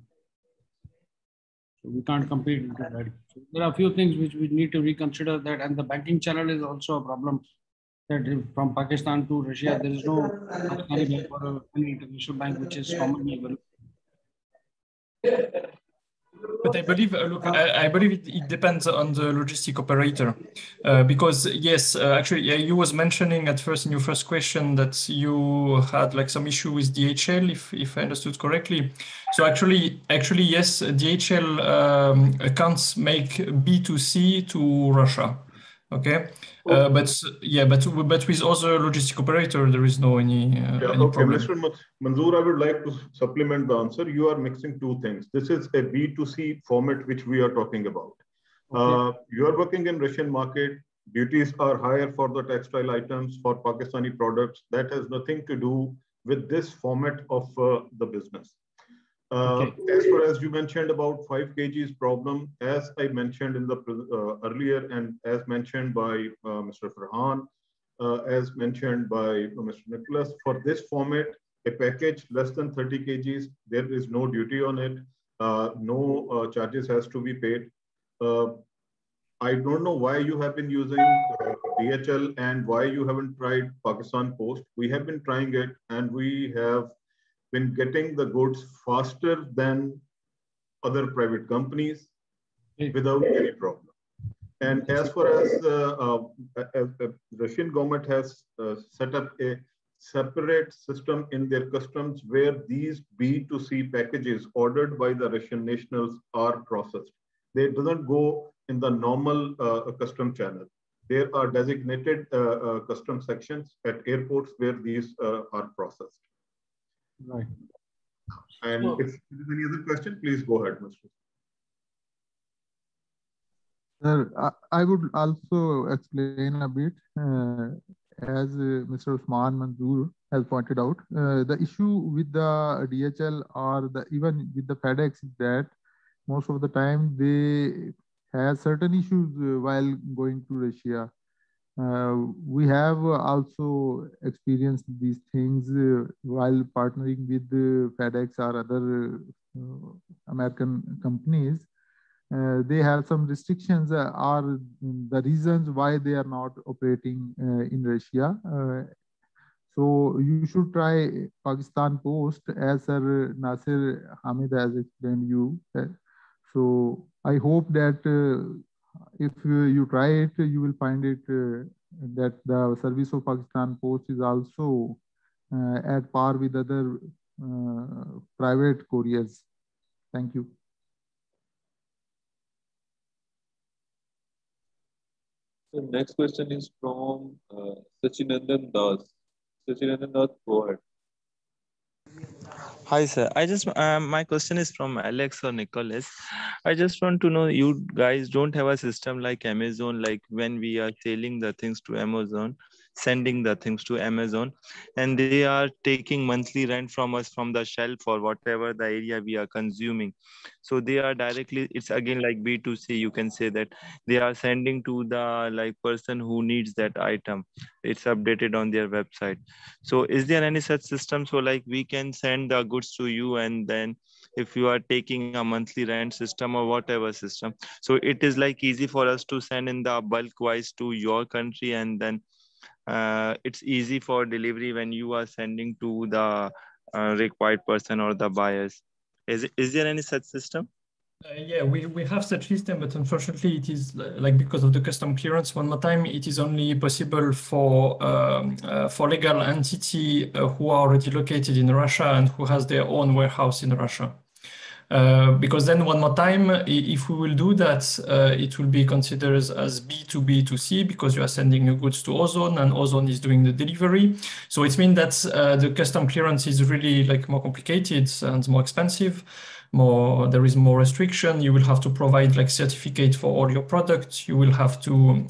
So we can't compete into that. So there are a few things which we need to reconsider that, and the banking channel is also a problem. That from Pakistan to Russia, there is no Pakistani bank or any international bank which is commonly available. But I believe, look, I believe it depends on the logistic operator, because yes, actually, yeah, you was mentioning at first in your first question that you had like some issue with DHL, if I understood correctly. So actually, yes, DHL accounts make B2C to Russia. Okay, but yeah, but with other logistic operator, there is no any problem. Mr. Manzoor, I would like to supplement the answer. You are mixing two things. This is a B2C format which we are talking about. Okay. You are working in Russian market. Duties are higher for the textile items, for Pakistani products. That has nothing to do with this format of the business. Okay. As far as you mentioned about 5 kgs problem, as I mentioned in the earlier, and as mentioned by Mr. Farhan, as mentioned by Mr. Nicholas, for this format, a package less than 30 kgs, there is no duty on it. No charges has to be paid. I don't know why you have been using DHL and why you haven't tried Pakistan Post. We have been trying it, and we have been getting the goods faster than other private companies without any problem. And as far as the Russian government has set up a separate system in their customs where these B2C packages ordered by the Russian nationals are processed. They do not go in the normal custom channel. There are designated custom sections at airports where these are processed. Right. And if there is any other question, please go ahead, Mr. Sir, I would also explain a bit. As Mr. Usman Manzoor has pointed out, the issue with the DHL or even with the FedEx is that most of the time they have certain issues while going to Russia. We have also experienced these things while partnering with FedEx or other American companies. They have some restrictions are the reasons why they are not operating in Russia. So you should try Pakistan Post, as Sir Nasir Hamid has explained you. So I hope that if you try it, you will find it that the service of Pakistan Post is also at par with other private couriers. Thank you. The next question is from Sachinandan Das. Sachinandan Das, go ahead. Hi, sir. My question is from Alex or Nicholas. I just want to know, you guys don't have a system like Amazon, like when we are selling the things to Amazon, sending the things to Amazon, and they are taking monthly rent from us from the shelf or whatever the area we are consuming. So they are directly, it's again like B2C, you can say that they are sending to the like person who needs that item. It's updated on their website. So is there any such system? So like we can send the goods to you, and then if you are taking a monthly rent system or whatever system, so it is like easy for us to send in the bulk wise to your country, and then it's easy for delivery when you are sending to the required person or the buyers. Is there any such system? Yeah, we have such system, but unfortunately it is like because of the custom clearance, one more time, it is only possible for legal entity who are already located in Russia and who has their own warehouse in Russia. Because then one more time, if we will do that, it will be considered as B2B2C because you are sending your goods to Ozon and Ozon is doing the delivery. So it means that the custom clearance is really like more complicated and more expensive. There is more restriction. You will have to provide like certificate for all your products. You will have to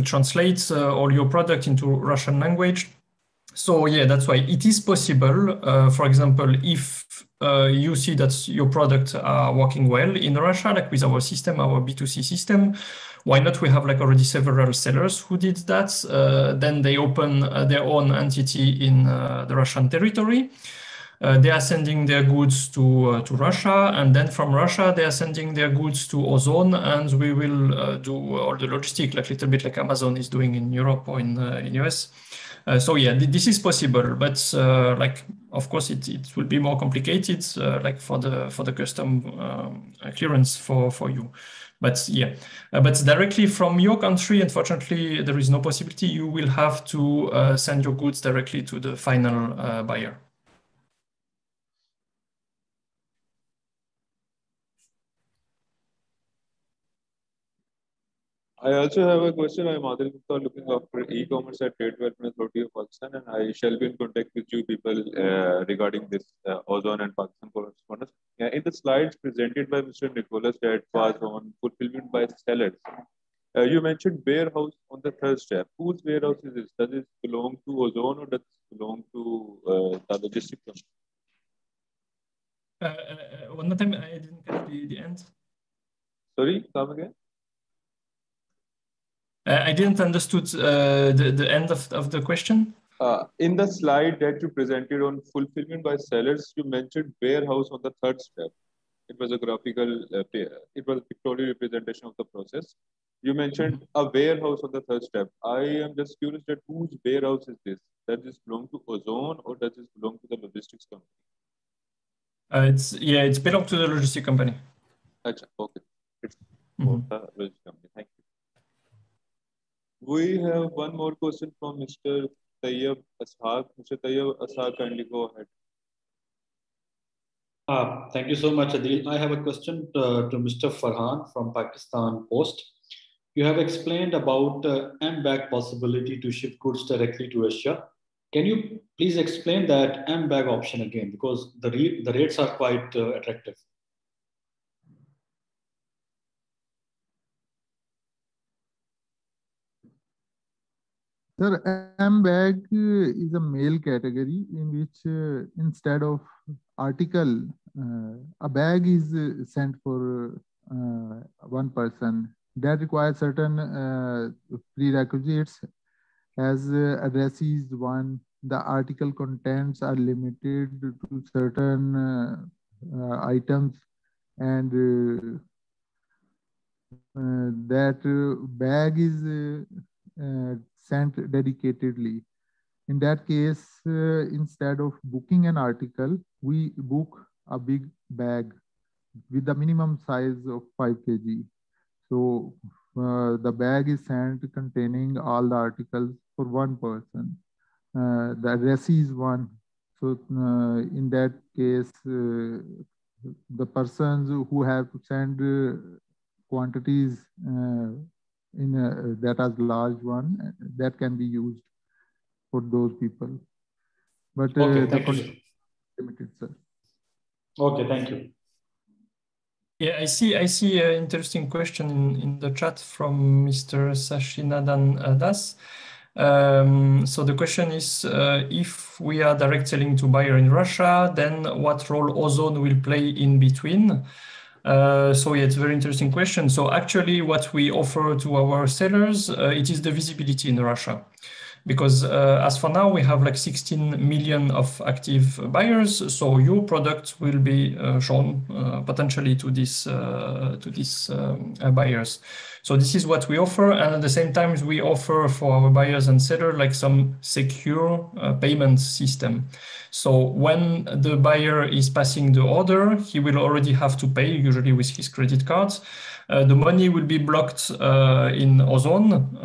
translate all your product into Russian language. So yeah, that's why it is possible. For example, if you see that your products are working well in Russia, like with our system, our B2C system, why not? We have like already several sellers who did that. Then they open their own entity in the Russian territory. They are sending their goods to Russia, and then from Russia they are sending their goods to Ozon, and we will do all the logistics, like a little bit like Amazon is doing in Europe or in US. So yeah, this is possible, but like of course it will be more complicated, like for the custom clearance for you. But yeah, but directly from your country, unfortunately, there is no possibility. You will have to send your goods directly to the final buyer. I also have a question. I'm Adil Gupta, looking after e-commerce at Trade Development Authority of Pakistan, and I shall be in contact with you people regarding this Ozon and Pakistan correspondence. In the slides presented by Mr. Nicholas that was on fulfillment by sellers, you mentioned warehouse on the third step. Whose warehouse is this? Does it belong to Ozon or does it belong to the logistics company? One more time, I didn't get the end. Sorry, come again. I didn't understood the end of the question. In the slide that you presented on fulfillment by sellers, you mentioned warehouse on the third step. It was a graphical, it was a pictorial representation of the process. You mentioned a warehouse on the third step. I am just curious that whose warehouse is this? Does this belong to Ozon or does this belong to the logistics company? It's belong to the logistics company. Achha, okay. It's for the logistics company. Thank you. We have one more question from Mr. Tayyab Ashaq. Mr. Tayyab Ashaq, kindly go ahead. Thank you so much, Adil. I have a question to Mr. Farhan from Pakistan Post. You have explained about M-BAG possibility to ship goods directly to Asia. Can you please explain that M-BAG option again? Because the rates are quite attractive. Sir, M-BAG is a mail category in which instead of article, a bag is sent for one person. That requires certain prerequisites as address is one, the article contents are limited to certain items, and that bag is sent dedicatedly. In that case, instead of booking an article, we book a big bag with the minimum size of 5 kg. So the bag is sent containing all the articles for one person. The address is one. So in that case, the persons who have to send quantities in that as large one, that can be used for those people. But okay, thank you. Limited, sir. Okay, thank you. Yeah, I see an interesting question in the chat from Mr. Sashinadan Das. So the question is, if we are direct selling to buyer in Russia, then what role Ozon will play in between? So yeah, it's a very interesting question. So actually what we offer to our sellers, it is the visibility in Russia. Because as for now, we have like 16 million of active buyers. So your product will be shown potentially to these buyers. So this is what we offer. And at the same time, we offer for our buyers and sellers like some secure payment system. So when the buyer is passing the order, he will already have to pay, usually with his credit cards. The money will be blocked in Ozon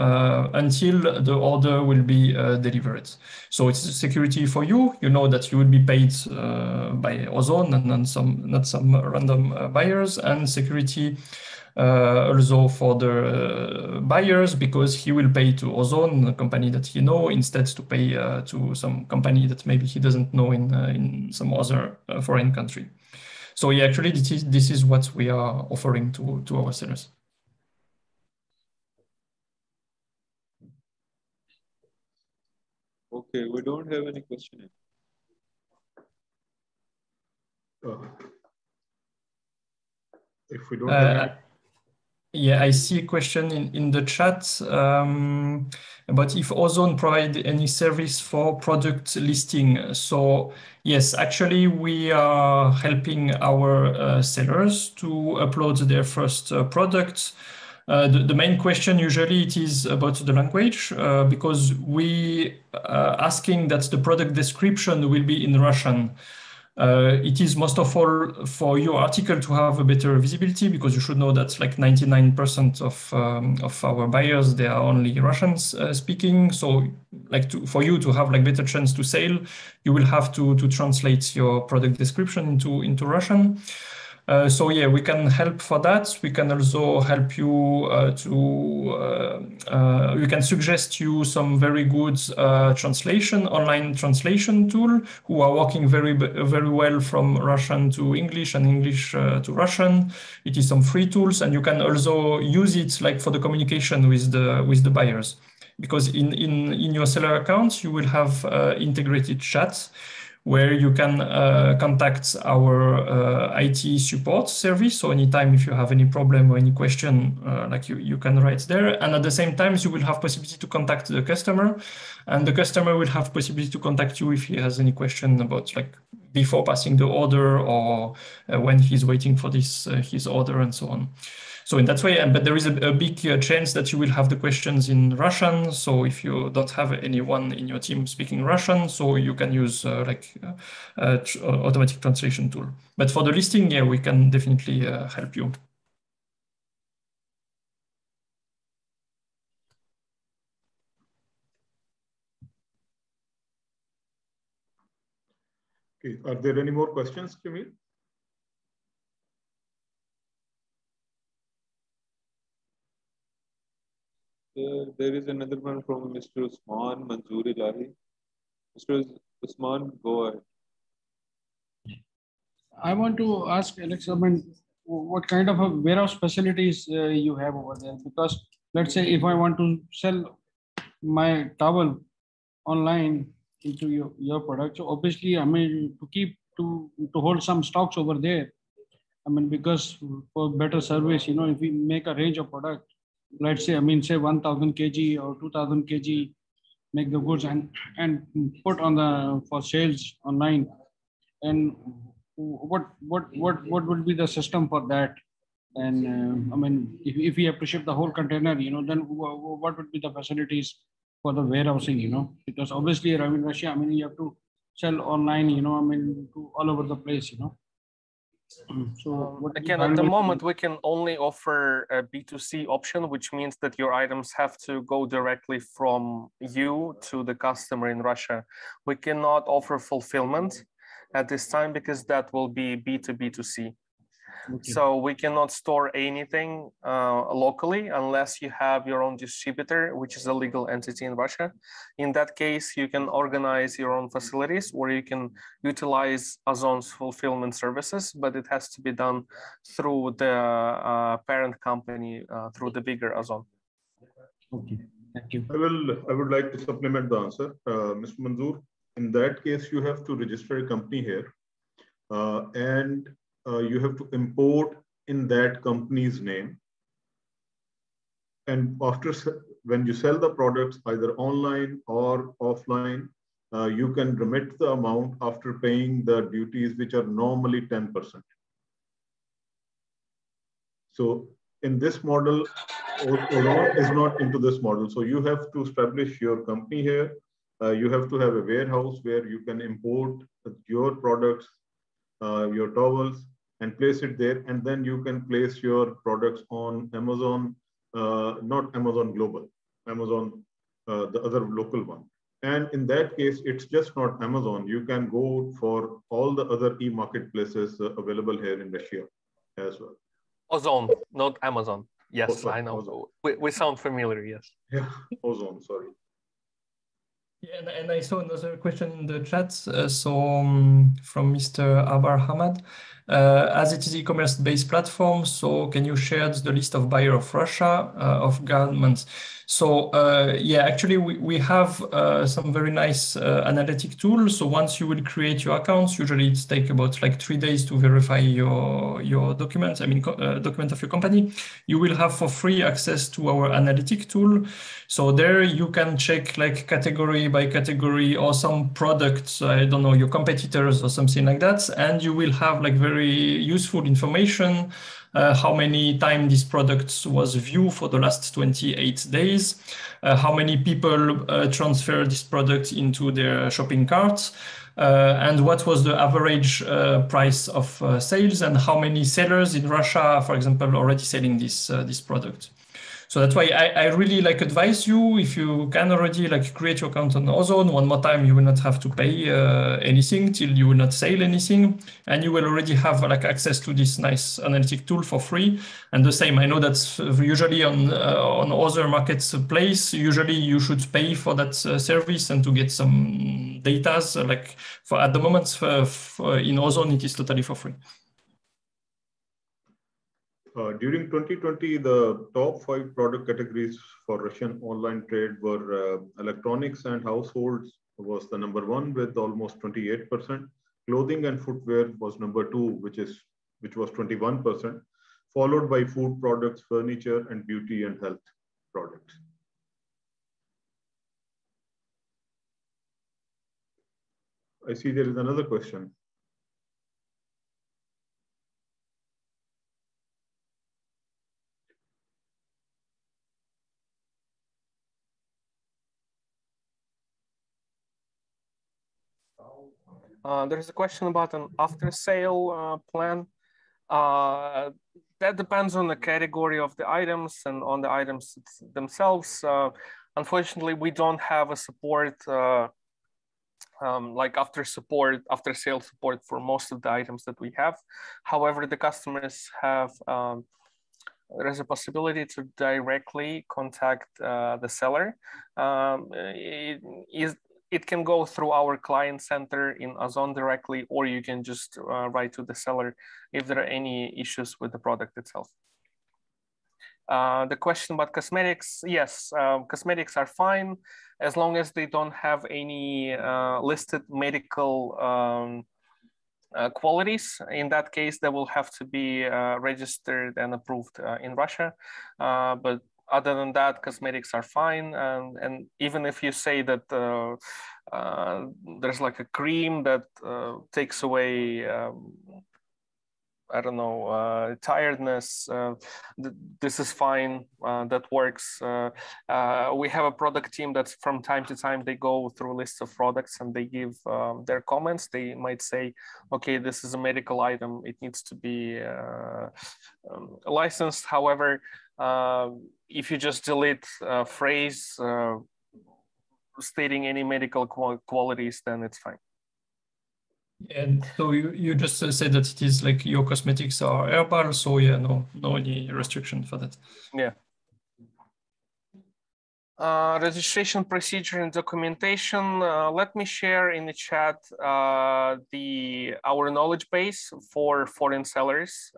until the order will be delivered. So it's security for you. You know that you will be paid by Ozon and not some random buyers, and security also for the buyers, because he will pay to Ozon, a company that he knows, instead to pay to some company that maybe he doesn't know in some other foreign country. So yeah, actually this is what we are offering to our sellers. Okay, we don't have any question. If we don't have any... Yeah, I see a question in the chat about if Ozon provide any service for product listing. So yes, actually we are helping our sellers to upload their first products. The main question usually it is about the language, because we are asking that the product description will be in Russian. It is most of all for your article to have a better visibility, because you should know that like 99% of our buyers, they are only Russians speaking. So like for you to have like better chance to sell, you will have to translate your product description into Russian. So yeah, we can help for that. We can also help you we can suggest you some very good online translation tool who are working very well from Russian to English and English to Russian. It is some free tools, and you can also use it like for the communication with the buyers, because in your seller account you will have integrated chat where you can contact our IT support service. So anytime if you have any problem or any question, like you can write there. And at the same time, you will have possibility to contact the customer, and the customer will have possibility to contact you if he has any question about like before passing the order, or when he's waiting for his order and so on. So in that way, but there is a big chance that you will have the questions in Russian. So if you don't have anyone in your team speaking Russian, so you can use automatic translation tool. But for the listing, yeah, we can definitely help you. Okay, are there any more questions, Jamil? There is another one from Mr. Usman Manzoor Ilahi. Mr. Usman, go ahead. I want to ask Alex, I mean, what kind of a warehouse facilities you have over there? Because let's say if I want to sell my towel online into your product, so obviously, I mean, to hold some stocks over there. I mean, because for better service, you know, if we make a range of product, let's say, I mean, say 1,000 kg or 2,000 kg, make the goods and put on for sales online. And what would be the system for that? And I mean, if we have to ship the whole container, you know, then what would be the facilities for the warehousing, you know? Because obviously, I mean, Russia, I mean, you have to sell online, you know, I mean, all over the place, you know. So again, at the moment, we can only offer a B2C option, which means that your items have to go directly from you to the customer in Russia. We cannot offer fulfillment at this time because that will be B2B2C. Okay. So we cannot store anything locally unless you have your own distributor, which is a legal entity in Russia. In that case, you can organize your own facilities where you can utilize Ozon's fulfillment services, but it has to be done through the parent company, through the bigger Ozon. Okay. Thank you. I would like to supplement the answer, Mr. Manzoor. In that case, you have to register a company here, and you have to import in that company's name. And after, when you sell the products either online or offline, you can remit the amount after paying the duties, which are normally 10%. So in this model, Ozon is not into this model. So you have to establish your company here. You have to have a warehouse where you can import your products, your towels, and place it there. And then you can place your products on Amazon, not Amazon Global, Amazon, the other local one. And in that case, it's just not Amazon. You can go for all the other e-marketplaces available here in Russia as well. Ozon, not Amazon. Yes, Oh, sorry, I know. Ozon. We sound familiar, yes. Yeah, Ozon, sorry. Yeah, and I saw another question in the chat. From Mr. Abar Hamad. As it is e-commerce based platform, so can you share the list of buyer of Russia of garments? So yeah, actually we have some very nice analytic tools. So once you will create your accounts, usually it takes about like 3 days to verify your documents. I mean, document of your company. You will have for free access to our analytic tool. So there you can check like category by category or some products, I don't know, your competitors or something like that. And you will have like very useful information, how many times this product was viewed for the last 28 days, how many people transfer this product into their shopping carts, and what was the average price of sales, and how many sellers in Russia, for example, already selling this product. So that's why I really like advise you, if you can already like create your account on Ozon, one more time, you will not have to pay anything till you will not sell anything. And you will already have like access to this nice analytic tool for free. And the same, I know that's usually on other marketplace, usually you should pay for that service and to get some data. So like for at the moment in Ozon, it is totally for free. During 2020, the top 5 product categories for Russian online trade were electronics and households was the number 1 with almost 28%. Clothing and footwear was number 2, which was 21%, followed by food products, furniture, and beauty and health products. I see there is another question. There's a question about an after-sale plan. That depends on the category of the items and on the items themselves. Unfortunately, we don't have a support like after-sale support for most of the items that we have. However, the customers have there's a possibility to directly contact the seller. It can go through our client center in Ozon directly, or you can just write to the seller if there are any issues with the product itself. The question about cosmetics, yes, cosmetics are fine as long as they don't have any listed medical qualities. In that case, they will have to be registered and approved in Russia. But other than that, cosmetics are fine. And even if you say that there's like a cream that takes away, I don't know, tiredness, this is fine, that works. We have a product team that's from time to time, they go through lists of products and they give their comments. They might say, okay, this is a medical item, it needs to be licensed. However, if you just delete a phrase stating any medical qualities, then it's fine. And so you just said that it is like your cosmetics are herbal, so yeah, no any restriction for that. Yeah. Registration procedure and documentation. Let me share in the chat our knowledge base for foreign sellers.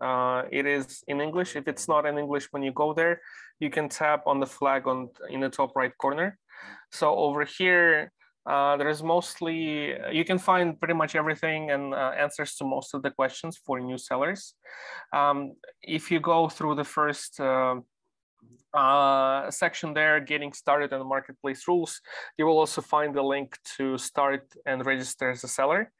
It is in English. If it's not in English when you go there, you can tap on the flag in the top right corner. So over here, there is mostly, you can find pretty much everything and answers to most of the questions for new sellers. If you go through the first section there, getting started on the marketplace rules, you will also find the link to start and register as a seller.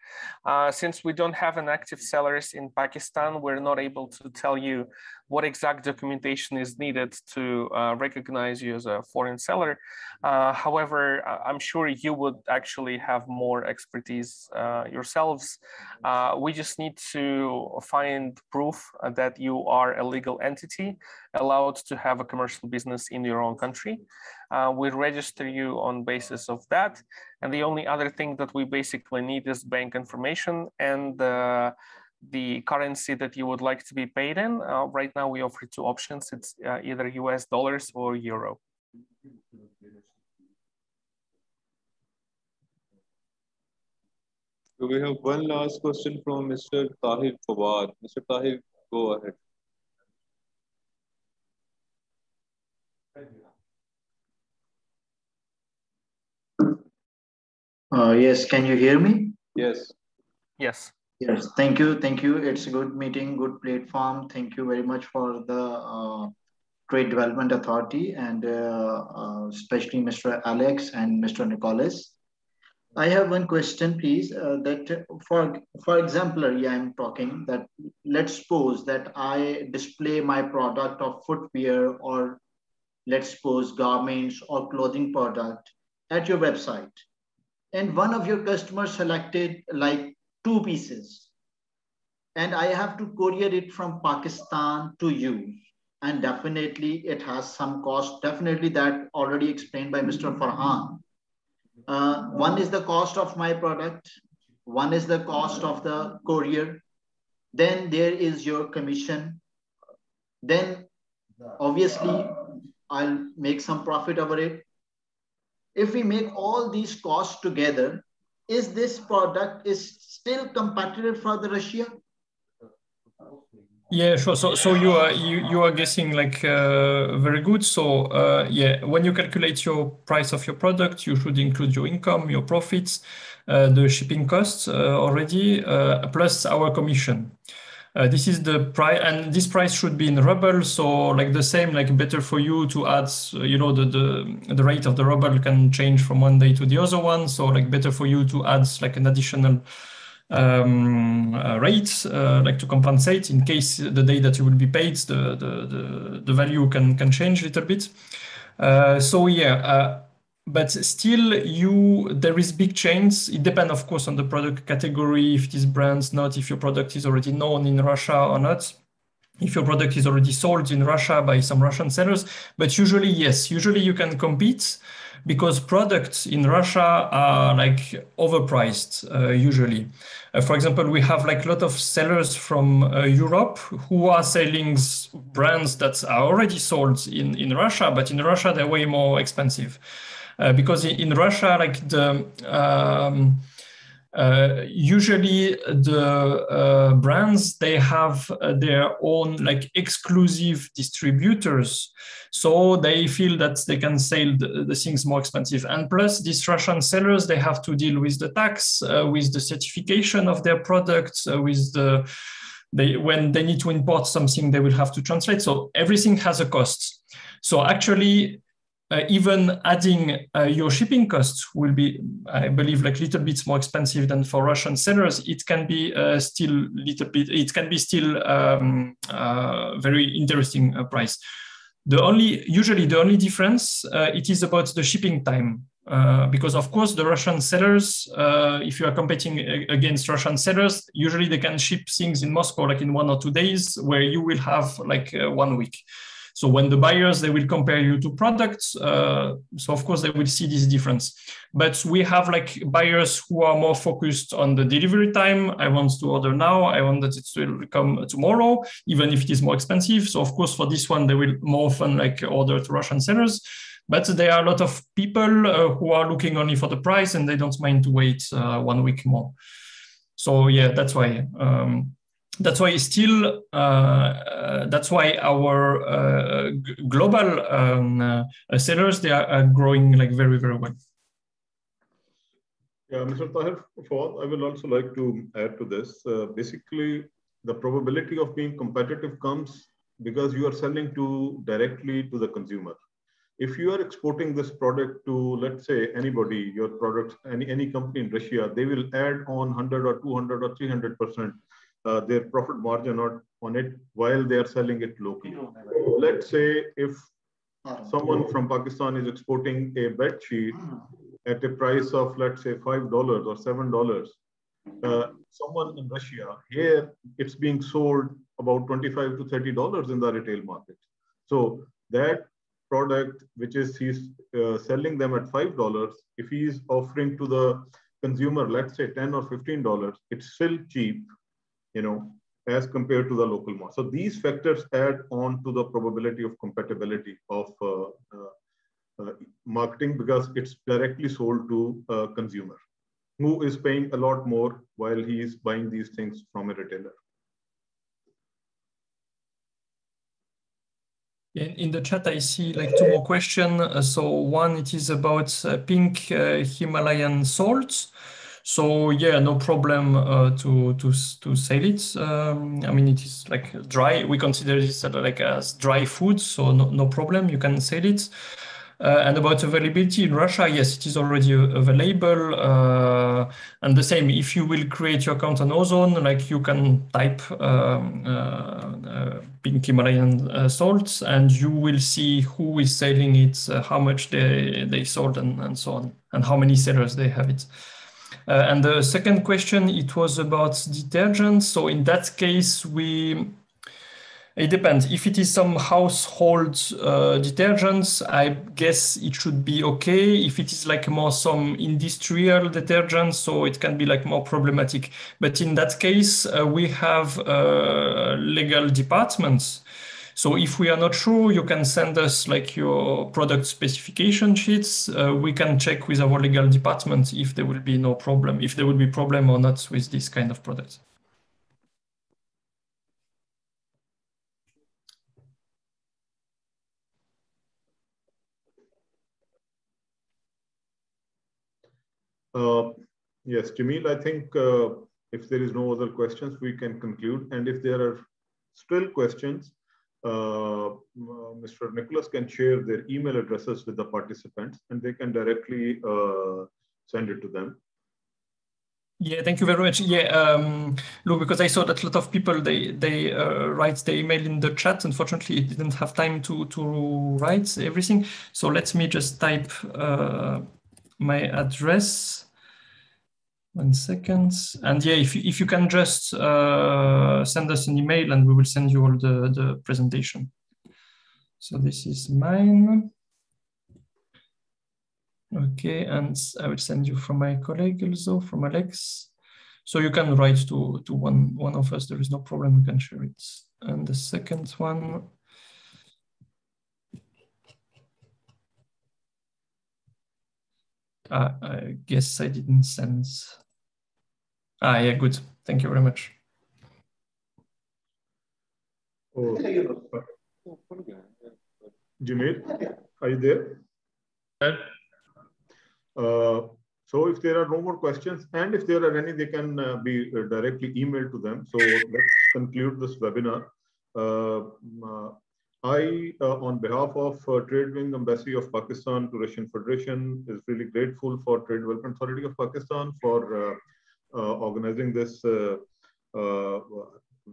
Since we don't have an active sellers in Pakistan, we're not able to tell you what exact documentation is needed to recognize you as a foreign seller. However, I'm sure you would actually have more expertise yourselves. We just need to find proof that you are a legal entity allowed to have a commercial business in your own country. We register you on basis of that. And the only other thing that we basically need is bank information and the currency that you would like to be paid in. Right now we offer two options. It's either US dollars or euro. So we have one last question from Mr. Tahir Fawad. Mr. Tahir, go ahead. Yes, can you hear me? Yes. Yes. Yes, thank you. Thank you. It's a good meeting, good platform. Thank you very much for the Trade Development Authority and especially Mr. Alex and Mr. Nicholas. I have one question, please. That for example, I'm talking that let's suppose that I display my product of footwear or let's suppose garments or clothing product at your website. And one of your customers selected like 2 pieces. And I have to courier it from Pakistan to you. And definitely it has some cost. Definitely that already explained by Mr. Farhan. One is the cost of my product. One is the cost of the courier. Then there is your commission. Then obviously I'll make some profit over it. If we make all these costs together, is this product is still competitive for the Russia? Yeah, sure. So you are guessing like very good. So yeah, when you calculate your price of your product, you should include your income, your profits, the shipping costs already, plus our commission. This is the price, and this price should be in ruble. So like the same, like better for you to add, you know, the rate of the ruble can change from one day to the other one. So like better for you to add like an additional rate, like to compensate in case the day that you will be paid, the value can change a little bit. So yeah. But still, there is big change. It depends, of course, on the product category, if it is brands, not if your product is already known in Russia or not, if your product is already sold in Russia by some Russian sellers. But usually, yes, usually you can compete because products in Russia are like overpriced, usually. For example, we have like a lot of sellers from Europe who are selling brands that are already sold in Russia, but in Russia, they're way more expensive. Because in Russia, like usually the brands, they have their own like exclusive distributors. So they feel that they can sell the things more expensive. And plus these Russian sellers, they have to deal with the tax, with the certification of their products, with when they need to import something, they will have to translate. So everything has a cost. So actually, even adding your shipping costs will be, I believe, like little bit more expensive than for Russian sellers. It can be still very interesting price. Usually the only difference it is about the shipping time. Because of course the Russian sellers, if you are competing against Russian sellers, usually they can ship things in Moscow like in 1 or 2 days, where you will have like 1 week. So when the buyers, they will compare you to products. So of course they will see this difference. But we have like buyers who are more focused on the delivery time. I want to order now. I want that it will come tomorrow, even if it is more expensive. So of course for this one, they will more often like order to Russian sellers. But there are a lot of people who are looking only for the price and they don't mind to wait 1 week more. So yeah, that's why. That's why still. That's why our global sellers, they are growing like very, very well. Yeah, Mr. Tahir, I will also like to add to this. Basically, the probability of being competitive comes because you are selling directly to the consumer. If you are exporting this product to, let's say, anybody, your products, any company in Russia, they will add on 100 or 200 or 300% their profit margin on it while they are selling it locally. Let's say if someone from Pakistan is exporting a bed sheet at a price of, let's say, $5 or $7, someone in Russia, here it's being sold about $25 to $30 in the retail market. So that product, which is he's selling them at $5, if he's offering to the consumer, let's say $10 or $15, it's still cheap, as compared to the local market. So these factors add on to the probability of compatibility of marketing, because it's directly sold to a consumer who is paying a lot more while he is buying these things from a retailer. In the chat, I see like 2 more questions. So one, it is about pink Himalayan salts. So yeah, no problem to sell it. I mean, it is like dry. We consider this like as dry food, so no problem. You can sell it. And about availability in Russia, yes, it is already available. And the same, if you will create your account on Ozon, like you can type pink Himalayan salts, and you will see who is selling it, how much they sold, and so on, and how many sellers they have it. And the second question, it was about detergents. So in that case, it depends. If it is some household detergents, I guess it should be okay. If it is like more some industrial detergents, so it can be like more problematic. But in that case, we have legal departments. So if we are not sure, you can send us like your product specification sheets. We can check with our legal department if there will be no problem, if there will be problem or not with this kind of products. Yes, Jamil, I think if there is no other questions, we can conclude. And if there are still questions, Mr. Nicholas can share their email addresses with the participants, and they can directly send it to them. Yeah, thank you very much. Yeah, look, because I saw that a lot of people, they write the email in the chat. Unfortunately, it didn't have time to write everything. So let me just type my address. 1 second. And yeah, if you can just send us an email, and we will send you all the presentation. So this is mine. Okay, and I will send you from my colleague also, from Alex. So you can write to one of us, there is no problem, you can share it. And the second one, I guess I didn't send. Yeah, good. Thank you very much. Oh. Jamil, are you there? So if there are no more questions, and if there are any, they can be directly emailed to them. So let's conclude this webinar. I, on behalf of Trade Wing Embassy of Pakistan to Russian Federation, is really grateful for Trade Development Authority of Pakistan for organizing this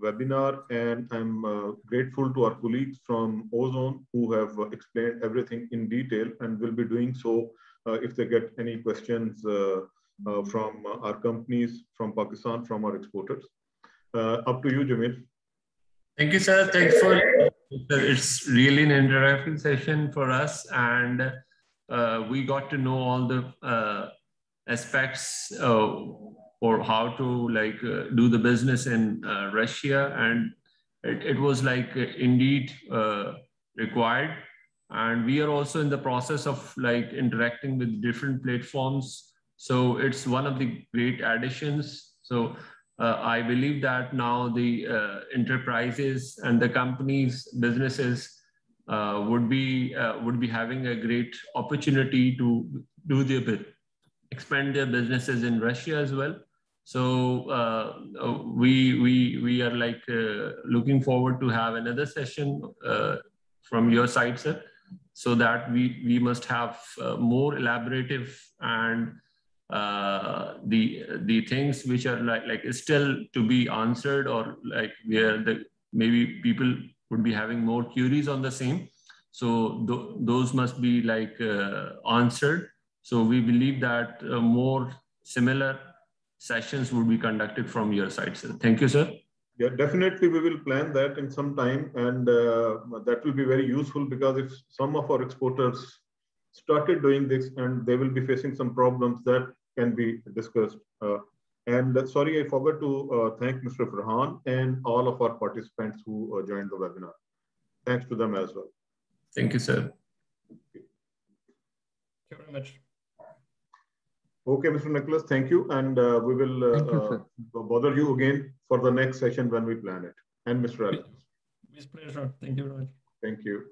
webinar, and I'm grateful to our colleagues from Ozon who have explained everything in detail and will be doing so if they get any questions from our companies from Pakistan, from our exporters. Up to you, Jamil. Thank you, sir. Thanks for it's really an interactive session for us, and we got to know all the aspects or how to do the business in Russia, and it was indeed required. And we are also in the process of like interacting with different platforms. So it's one of the great additions. So I believe that now the enterprises and the companies, businesses would be having a great opportunity to expand their businesses in Russia as well. So we are like looking forward to have another session from your side, sir, so that we must have more elaborative and the things which are like still to be answered, or like where the maybe people would be having more queries on the same. So those must be like answered. So we believe that more similar sessions would be conducted from your side, sir. Thank you, sir. Yeah, definitely we will plan that in some time, and that will be very useful, because if some of our exporters started doing this and they will be facing some problems, that can be discussed. And sorry, I forgot to thank Mr. Farhan and all of our participants who joined the webinar. Thanks to them as well. Thank you, sir. Thank you very much. Okay, Mr. Nicholas, thank you. And we will bother you again for the next session when we plan it. And Mr. Alex. With pleasure. Thank you very much. Thank you.